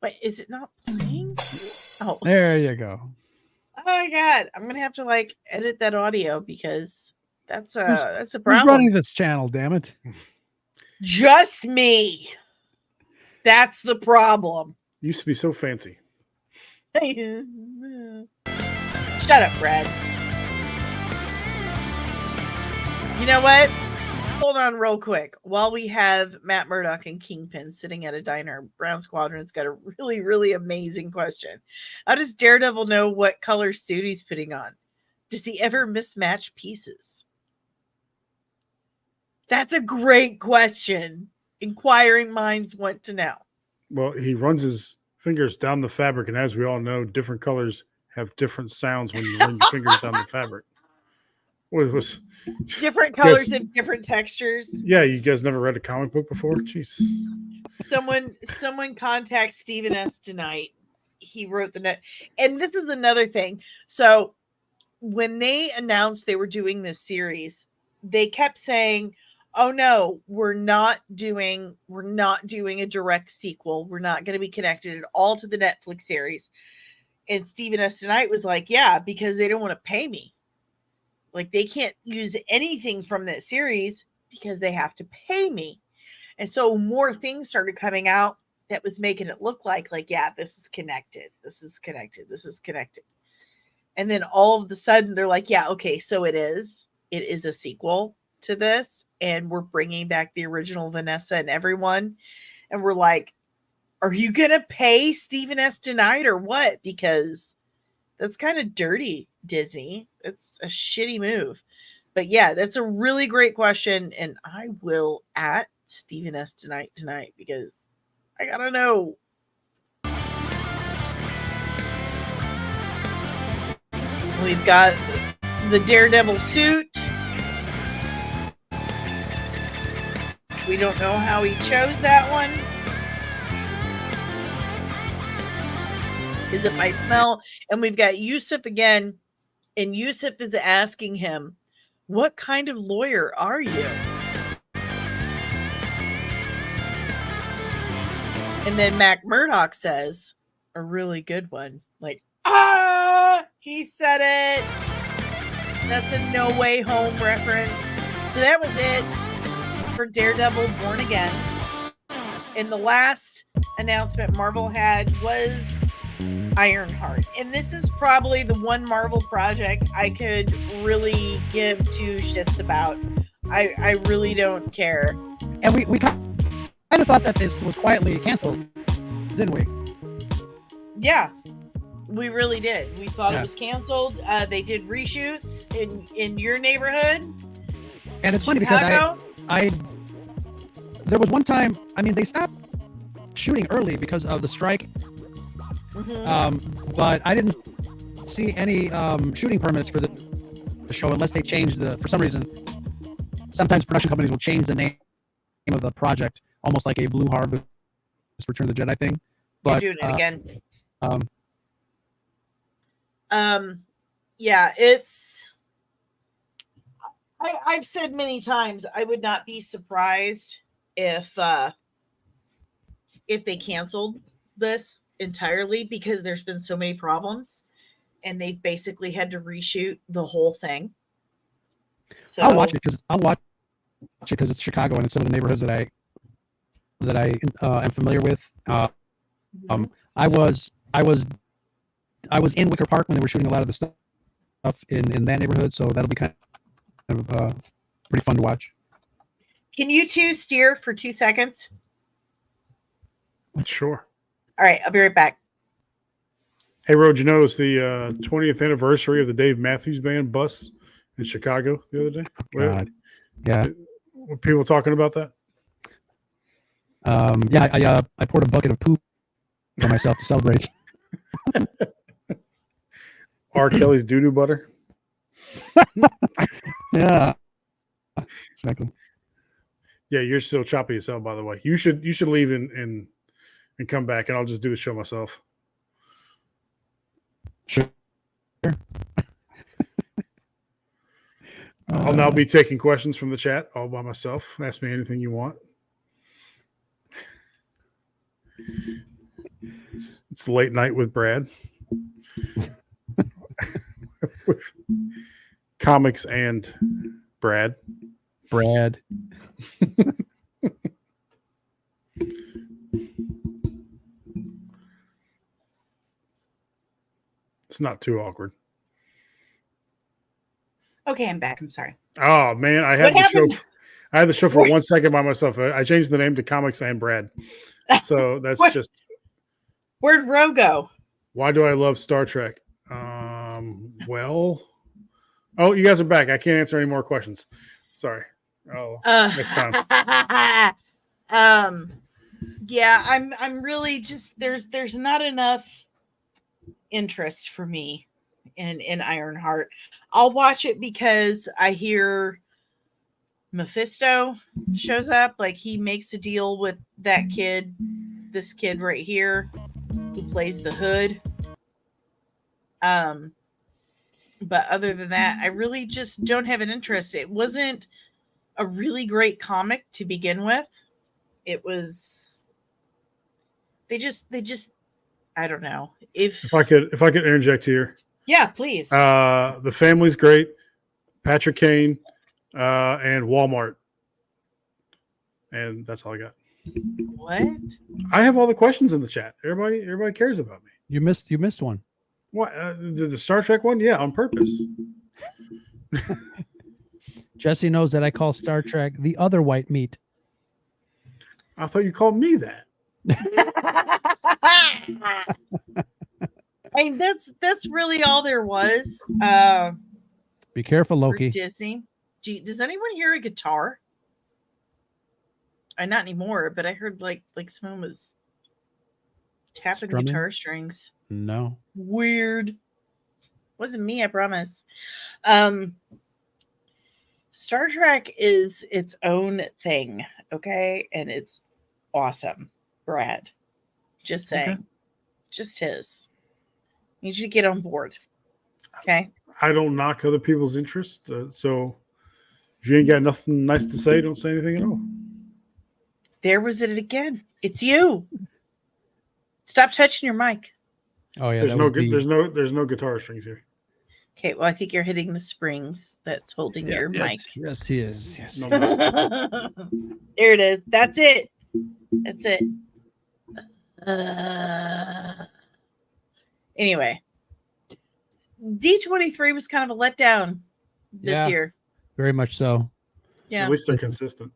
Wait, is it not playing? Oh, there you go. Oh my god, I'm gonna have to like edit that audio because that's a Who's problem. running this channel? Damn it! Just me. That's the problem. Used to be so fancy. Shut up, Brad. You know what? Hold on real quick. While we have Matt Murdock and Kingpin sitting at a diner, Brown Squadron's got a really, really amazing question. How does Daredevil know what color suit he's putting on? Does he ever mismatch pieces? That's a great question. Inquiring minds want to know. Well, he runs his fingers down the fabric, and as we all know, different colors have different sounds when you run your fingers down the fabric. What was different colors and different textures? Yeah, you guys never read a comic book before? Jeez. Someone contact Stephen S. tonight. He wrote the note. And this is another thing. So when they announced they were doing this series, they kept saying, oh no, we're not doing a direct sequel. We're not going to be connected at all to the Netflix series. And Stephen S. tonight was like, yeah, because they don't want to pay me. Like they can't use anything from that series because they have to pay me. And so more things started coming out that was making it look like, yeah, this is connected. This is connected. This is connected. And then all of a sudden they're like, yeah, okay, so it is a sequel to this. And we're bringing back the original Vanessa and everyone. And we're like, are you going to pay Stephen S. tonight or what? Because that's kind of dirty, Disney. It's a shitty move. But yeah, that's a really great question. And I will at Stephen S. tonight because I got to know. We've got the Daredevil suit. We don't know how he chose that one. Is it by smell? And we've got Yusuf again. And Yusuf is asking him, what kind of lawyer are you? And then Mac Murdock says, a really good one. Like, he said it. That's a No Way Home reference. So that was it for Daredevil Born Again. And the last announcement Marvel had was Ironheart. And this is probably the one Marvel project I could really give two shits about. I really don't care. And we kind of thought that this was quietly canceled, didn't we? Yeah, we really did. We thought it was canceled. They did reshoots in your neighborhood. And it's funny because I there was one time, I mean, they stopped shooting early because of the strike. Mm-hmm. But I didn't see any shooting permits for the show unless they changed for some reason. Sometimes production companies will change the name of the project, almost like a Blue Harvest Return of the Jedi thing. But you're doing it again. Yeah, it's. I've said many times I would not be surprised if they canceled this entirely because there's been so many problems and they basically had to reshoot the whole thing. So I'll watch it because I'll watch it because it's Chicago and it's some of the neighborhoods that I am familiar with. I was in Wicker Park when they were shooting a lot of the stuff in that neighborhood, so that'll be kind of pretty fun to watch. Can you two steer for 2 seconds? Sure. All right, I'll be right back. Hey, Ro, did you notice the 20th anniversary of the Dave Matthews Band bus in Chicago the other day? God. Yeah. Were people talking about that? Yeah, I poured a bucket of poop for myself to celebrate. R. Kelly's doo-doo butter. Yeah. Exactly. Yeah, you're still choppy as hell, by the way. You should leave and come back, and I'll just do the show myself. Sure. I'll now be taking questions from the chat all by myself. Ask me anything you want. It's late night with Brad. With comics and Brad. It's not too awkward. Okay, I'm back. I'm sorry. Oh man, I had the show for 1 second by myself. I changed the name to Comics and Brad. So that's just. Where'd Ro go? Why do I love Star Trek? Well, oh, you guys are back. I can't answer any more questions. Sorry. Oh, next time. Yeah, I'm really just there's not enough interest for me in Ironheart. I'll watch it because I hear Mephisto shows up, like he makes a deal with that kid, this kid right here who plays the Hood. But other than that, I really just don't have an interest. It wasn't a really great comic to begin with. It was they just I don't know. If I could interject here. Yeah, please. The family's great. Patrick Kane, and Walmart. And that's all I got. What? I have all the questions in the chat. Everybody cares about me. You missed one. What? The Star Trek one? Yeah, on purpose. Jesse knows that I call Star Trek the other white meat. I thought you called me that. I mean, that's really all there was. Be careful, Loki. Disney. Does anyone hear a guitar? Not anymore, but I heard like someone was tapping Strumming? guitar strings. No. Weird. Wasn't me, I promise. Star Trek is its own thing, okay? And it's awesome, Brad. Just saying. Okay. Just his. Need you to get on board. Okay? I don't knock other people's interest. So if you ain't got nothing nice to say, don't say anything at all. There was it again. It's you. Stop touching your mic. Oh yeah, there's no guitar strings here. Okay, well, I think you're hitting the springs that's holding your mic. Yes, he is. Yes. No, There it is. That's it. That's it. Anyway, D23 was kind of a letdown this year. Very much so. Yeah. At least they're consistent.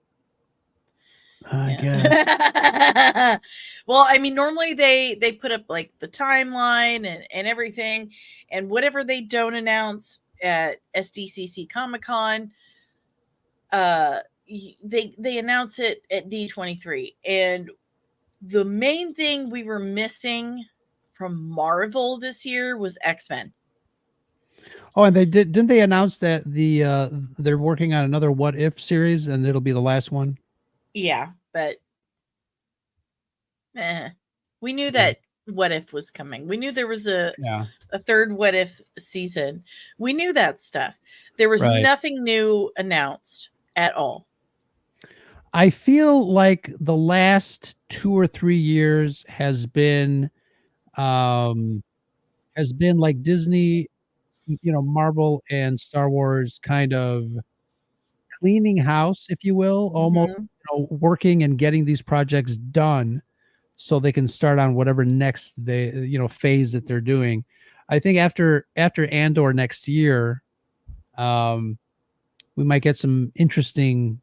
I guess. Well, I mean, normally they put up like the timeline and everything, and whatever they don't announce at SDCC Comic-Con, they announce it at D23. And the main thing we were missing from Marvel this year was X-Men. Oh, and didn't they announce that they're working on another What If series and it'll be the last one? Yeah, but we knew that What If was coming. We knew there was a third What If season. We knew that stuff. There was nothing new announced at all. I feel like the last 2 or 3 years has been like Disney, Marvel and Star Wars kind of cleaning house, if you will, almost working and getting these projects done so they can start on whatever next phase that they're doing. I think after Andor next year, we might get some interesting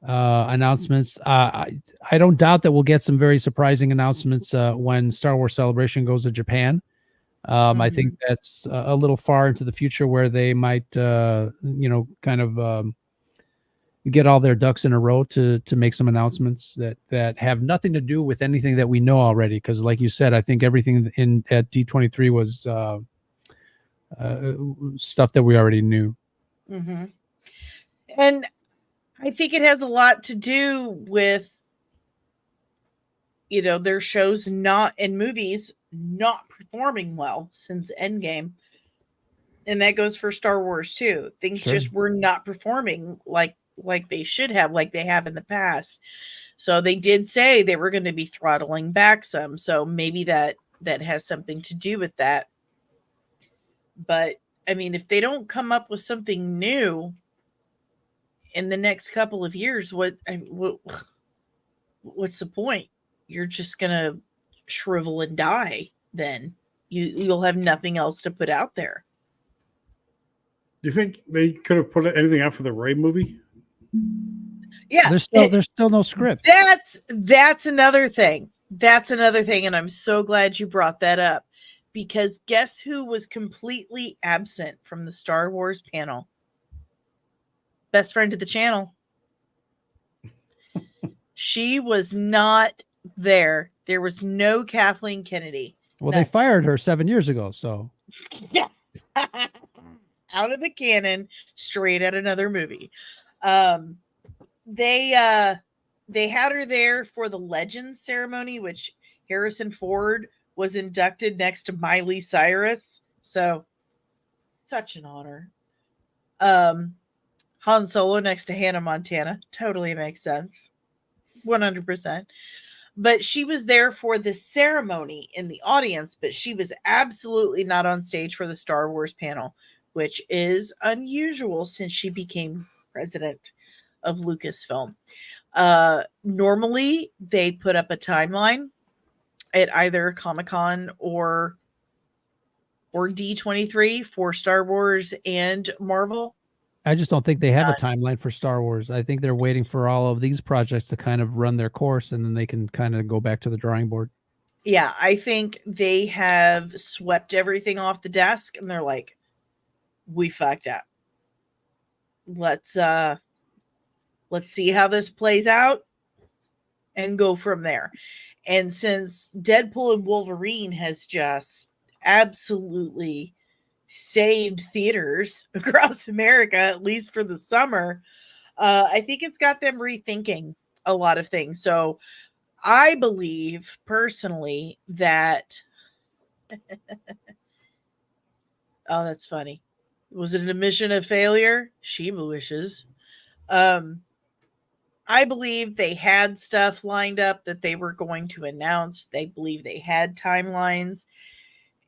announcements. I don't doubt that we'll get some very surprising announcements when Star Wars Celebration goes to Japan. I think that's a little far into the future where they might, kind of get all their ducks in a row to make some announcements that have nothing to do with anything that we know already. Because, like you said, I think everything at D23 was stuff that we already knew. Mm-hmm. And I think it has a lot to do with, their shows and movies not performing well since Endgame. And that goes for Star Wars too. Things just were not performing like they should have, like they have in the past. So they did say they were going to be throttling back some. So maybe that has something to do with that. But I mean, if they don't come up with something new in the next couple of years, what's the point? You're just gonna shrivel and die. Then you'll have nothing else to put out there. Do you think they could have put anything out for the Rey movie? Yeah, there's still no script. That's another thing. And I'm so glad you brought that up, because guess who was completely absent from the Star Wars panel? Best friend of the channel. She was not there. There was no Kathleen Kennedy. Well, they fired her 7 years ago, so yeah. Out of the cannon, straight at another movie. They had her there for the Legends ceremony, which Harrison Ford was inducted next to Miley Cyrus. So such an honor. Han Solo next to Hannah Montana. Totally makes sense. 100%. But she was there for the ceremony in the audience, but she was absolutely not on stage for the Star Wars panel, which is unusual since she became president of Lucasfilm. Normally, they put up a timeline at either Comic-Con or D23 for Star Wars and Marvel. I just don't think they have a timeline for Star Wars. I think they're waiting for all of these projects to kind of run their course, and then they can kind of go back to the drawing board. Yeah, I think they have swept everything off the desk, and they're like, we fucked up. Let's see how this plays out and go from there. And since Deadpool and Wolverine has just absolutely saved theaters across America, at least for the summer, I think it's got them rethinking a lot of things. So I believe personally that oh, that's funny. Was it an admission of failure? Sheba wishes. I believe they had stuff lined up that they were going to announce. They believe they had timelines.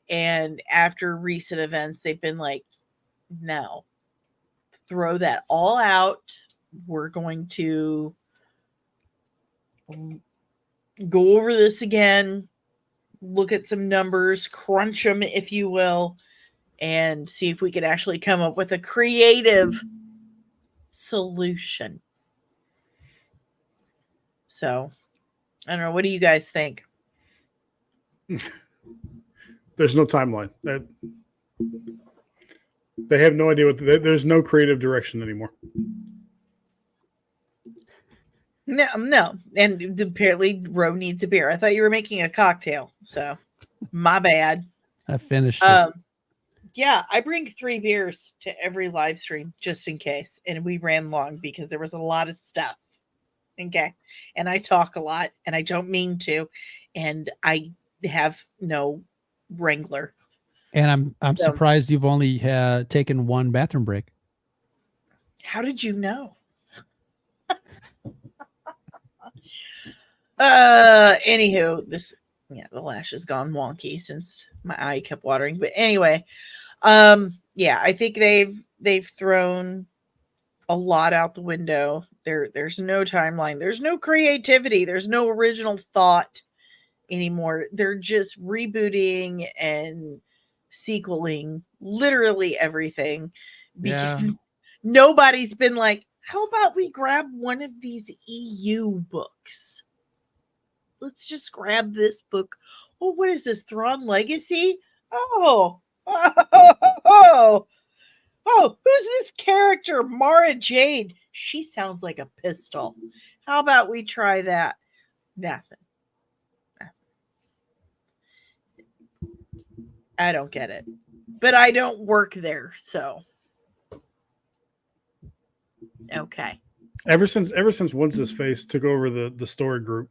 And after recent events, they've been like, no, throw that all out. We're going to go over this again, look at some numbers, crunch them, if you will, and see if we can actually come up with a creative solution. So, I don't know. What do you guys think? There's no timeline. They have no idea there's no creative direction anymore. No. And apparently Ro needs a beer. I thought you were making a cocktail. So my bad. I finished it. Yeah, I bring 3 beers to every live stream just in case. And we ran long because there was a lot of stuff. Okay. And I talk a lot and I don't mean to. And I have no Wrangler. And I'm surprised you've only taken 1 bathroom break. How did you know? Anywho, the lash has gone wonky since my eye kept watering. But anyway, I think they've thrown a lot out the window. There's no timeline. There's no creativity. There's no original thought anymore. They're just rebooting and sequeling literally everything because nobody's been like, how about we grab one of these EU books? Let's just grab this book. Oh, what is this? Thrawn Legacy? Oh, who's this character? Mara Jade. She sounds like a pistol. How about we try that? Nothing. I don't get it. But I don't work there, so. Okay. Ever since What's His Face took over the story group,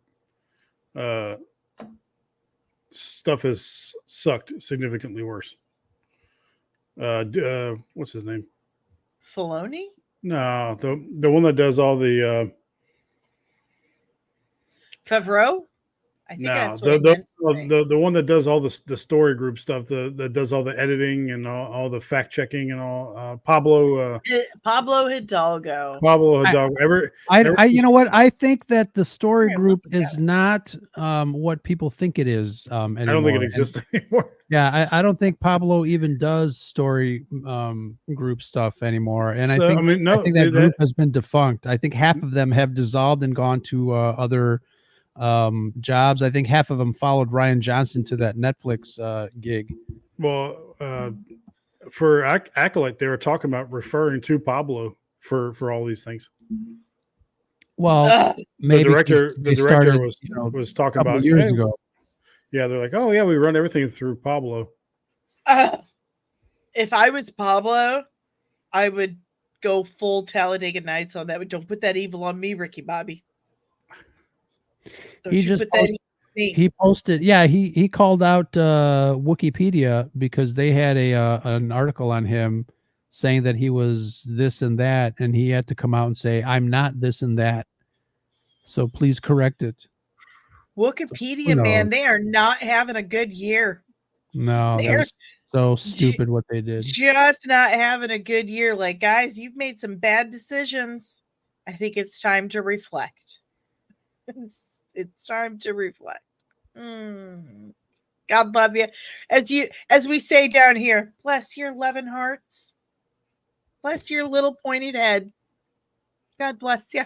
stuff has sucked significantly worse. What's his name? Filoni? No, the one that does all the Favreau? I think that's what the one that does all the story group stuff, that does all the editing and all the fact checking and all. Pablo Hidalgo. You know what? I think that the story group is not what people think it is anymore. I don't think it exists anymore. Yeah, I don't think Pablo even does story group stuff anymore. And I think that group has been defunct. I think half of them have dissolved and gone to other jobs. I think half of them followed Ryan Johnson to that Netflix gig. Well, for Acolyte, they were talking about referring to Pablo for all these things. Well, maybe the director was talking about years ago. Yeah, they're like, oh yeah, we run everything through Pablo. If I was Pablo, I would go full Talladega Nights on that. But don't put that evil on me, Ricky Bobby. He posted. Yeah, he called out Wikipedia because they had an article on him saying that he was this and that, and he had to come out and say, "I'm not this and that." So please correct it. Wikipedia, man, they are not having a good year. No, they're so stupid what they did. Just not having a good year. Like, guys, you've made some bad decisions. I think it's time to reflect. It's time to reflect. God love you. As we say down here, bless your loving hearts. Bless your little pointed head. God bless you.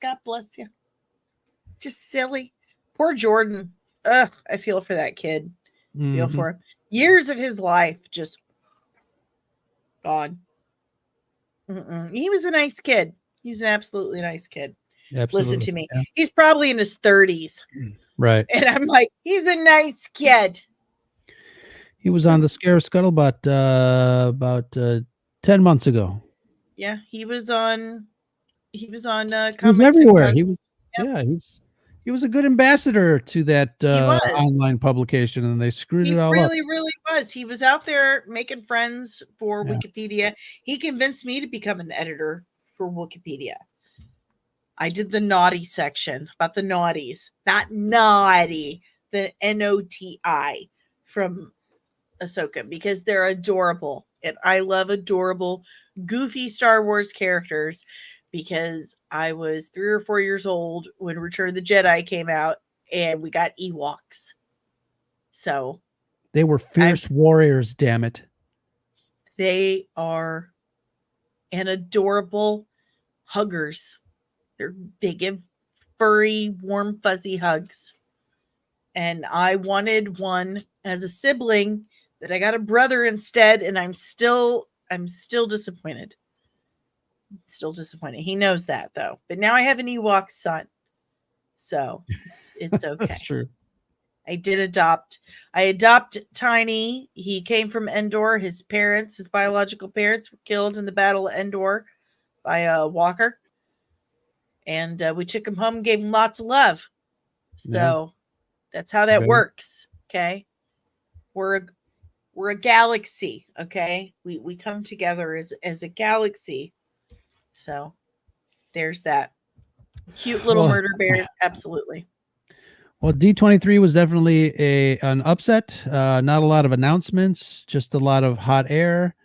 God bless you. Just silly. Poor Jordan. Ugh, I feel for that kid. Feel for him. Years of his life just gone. He was a nice kid. He's an absolutely nice kid. Absolutely. Listen to me. Yeah. He's probably in his 30s. Right. And I'm like, he's a nice kid. He was on the Scare Scuttlebutt about 10 months ago. Yeah, he was on he was everywhere. He was a good ambassador to that online publication, and they screwed it all up. He really was. He was out there making friends for Wikipedia. He convinced me to become an editor for Wikipedia. I did the naughty section about the naughties, not naughty, the NOTI from Ahsoka, because they're adorable. And I love adorable, goofy Star Wars characters, because I was 3 or 4 years old when Return of the Jedi came out and we got Ewoks. So they were fierce warriors, damn it. They are an adorable huggers. They give furry, warm, fuzzy hugs. And I wanted one as a sibling, that I got a brother instead, and I'm still disappointed. Still disappointed. He knows that though. But now I have an Ewok son. So it's okay. That's true. I adopt Tiny. He came from Endor. His biological parents were killed in the Battle of Endor by a walker. And we took him home and gave him lots of love. So that's how that works. Okay. We're a galaxy. Okay. We come together as a galaxy. So there's that. Cute little murder bears. Absolutely. Well, D23 was definitely an upset. Not a lot of announcements, just a lot of hot air.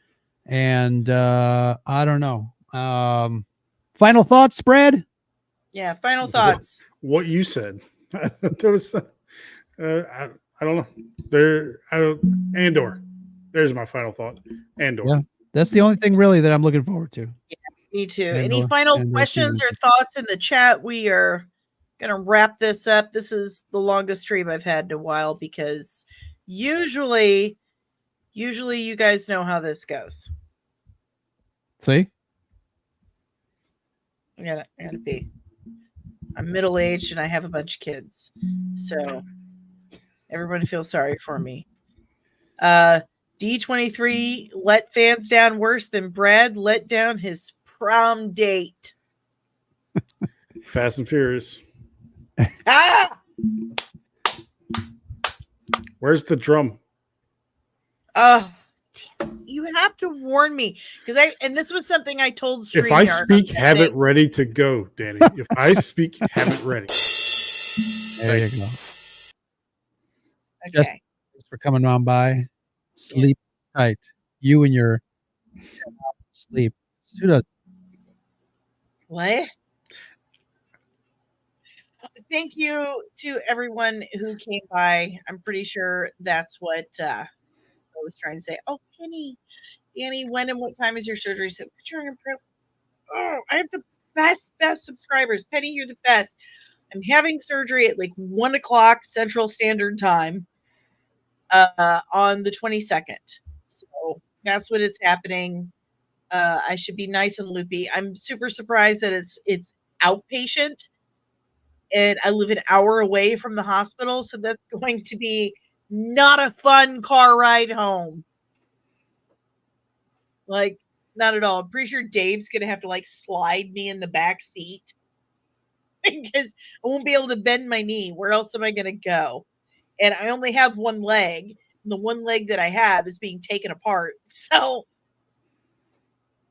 And I don't know. Final thoughts, Brad? Yeah, final thoughts. What you said. There was, I don't know. Andor. There's my final thought. Andor. Yeah, that's the only thing really that I'm looking forward to. Me too. Andor, Any final Andor questions season. or thoughts in the chat? We are gonna wrap this up. This is the longest stream I've had in a while because usually you guys know how this goes. See? I gotta be. I'm middle aged and I have a bunch of kids, so everybody feels sorry for me. D23 let fans down worse than Brad let down his prom date. Fast and Furious. Ah! Where's the drum? Oh, you have to warn me because this was something I told StreamYard. If I speak, have it ready to go, Danny. If I speak, have it ready. There you go. Okay. Just thanks for coming on by. Sleep tight. You and your 10-hour sleep. What? Thank you to everyone who came by. I'm pretty sure that's what I was trying to say. Oh, Penny, Danny, when and what time is your surgery? So, oh, I have the best subscribers. Penny, you're the best. I'm having surgery at like 1 o'clock Central Standard Time on the 22nd. So that's when it's happening. I should be nice and loopy. I'm super surprised that it's outpatient. And I live an hour away from the hospital, so that's going to be not a fun car ride home. Like, not at all. I'm pretty sure Dave's going to have to, like, slide me in the back seat because I won't be able to bend my knee. Where else am I going to go? And I only have one leg. And the one leg that I have is being taken apart. So,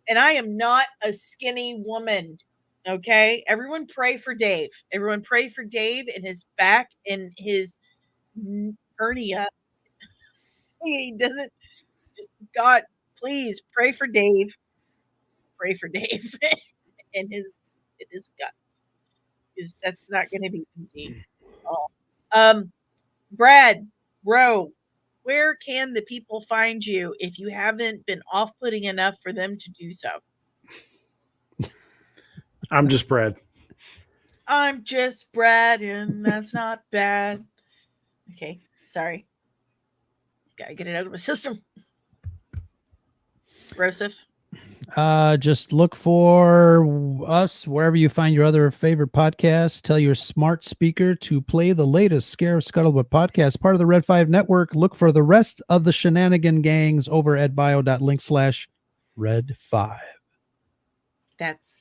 and I am not a skinny woman. Okay, everyone pray for Dave. Everyone pray for Dave and his back and his hernia. He doesn't just God, please pray for Dave. Pray for Dave and his guts. Because that's not going to be easy at all. Brad, bro, where can the people find you if you haven't been off-putting enough for them to do so? I'm just Brad. I'm just Brad, and that's not bad. Okay, sorry. Gotta get it out of my system. Rosef? Just look for us wherever you find your other favorite podcasts. Tell your smart speaker to play the latest Scare of Scuttlebutt podcast, part of the Red 5 Network. Look for the rest of the Shenanigan gangs over at bio.link/Red5. That's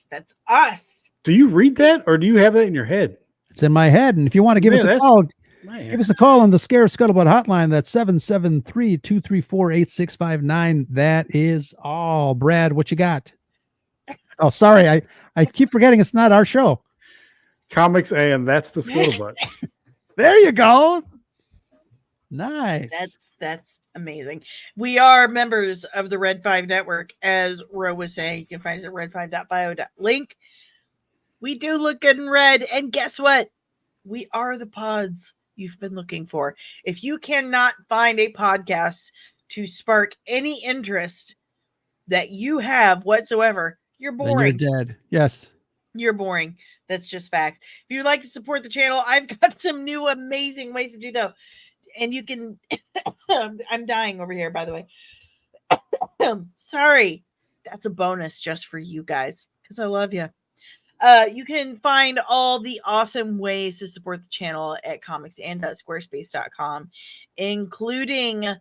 us. Do you read that or do you have that in your head? It's in my head. And if you want to give us a call, give us a call on the Scare of Scuttlebutt hotline. That's 773-234-8659. That is all. Brad, what you got? Oh, sorry. I keep forgetting it's not our show. Comics and that's the Scuttlebutt. There you go. Nice. That's amazing. We are members of the Red 5 Network, as Ro was saying. You can find us at red5.bio.link. We do look good in red, and guess what? We are the pods you've been looking for. If you cannot find a podcast to spark any interest that you have whatsoever, you're boring. Then you're dead. Yes. You're boring. That's just facts. If you'd like to support the channel, I've got some new amazing ways to do that. And you can, I'm dying over here, by the way. Sorry. That's a bonus just for you guys because I love you. You can find all the awesome ways to support the channel at comicsand.squarespace.com, including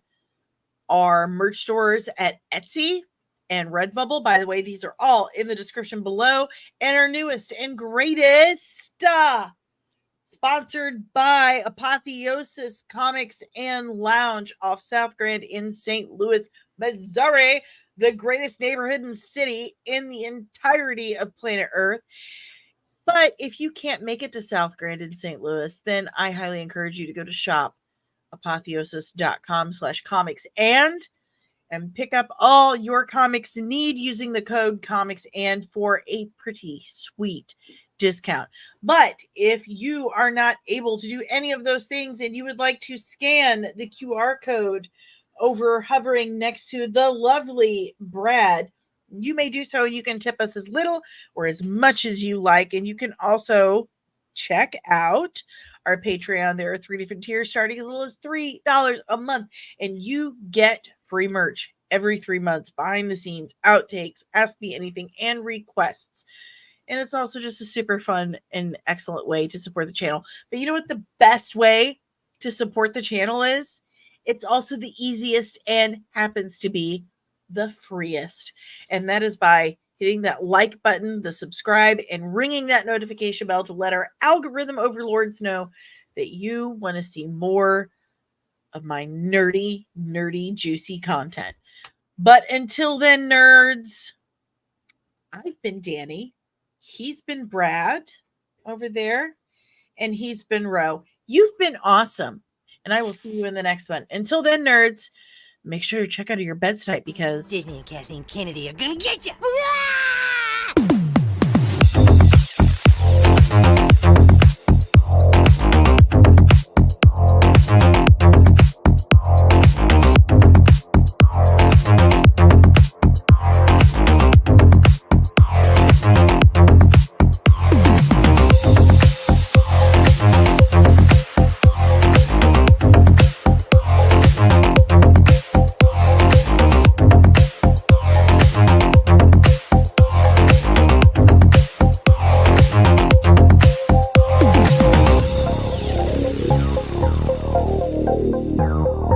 our merch stores at Etsy and Redbubble. By the way, these are all in the description below. And our newest and greatest sponsored by Apotheosis Comics and Lounge off South Grand in St. Louis, Missouri, the greatest neighborhood and city in the entirety of planet Earth. But if you can't make it to South Grand in St. Louis, then I highly encourage you to go to shop apotheosis.com/comics. And and pick up all your comics need using the code comics and for a pretty sweet discount. But if you are not able to do any of those things and you would like to scan the QR code over hovering next to the lovely Brad, you may do so. You can tip us as little or as much as you like. And you can also check out our Patreon. There are 3 different tiers starting as little as $3 a month. And you get free merch every 3 months, behind the scenes, outtakes, ask me anything, and requests. And it's also just a super fun and excellent way to support the channel. But you know what the best way to support the channel is? It's also the easiest and happens to be the freest. And that is by hitting that like button, the subscribe, and ringing that notification bell to let our algorithm overlords know that you want to see more of my nerdy, juicy content. But until then, nerds, I've been Danny. He's been Brad over there, and he's been Ro. You've been awesome, and I will see you in the next one. Until then, nerds, make sure to check out your beds tonight because Disney and Kathleen Kennedy are gonna get you. No.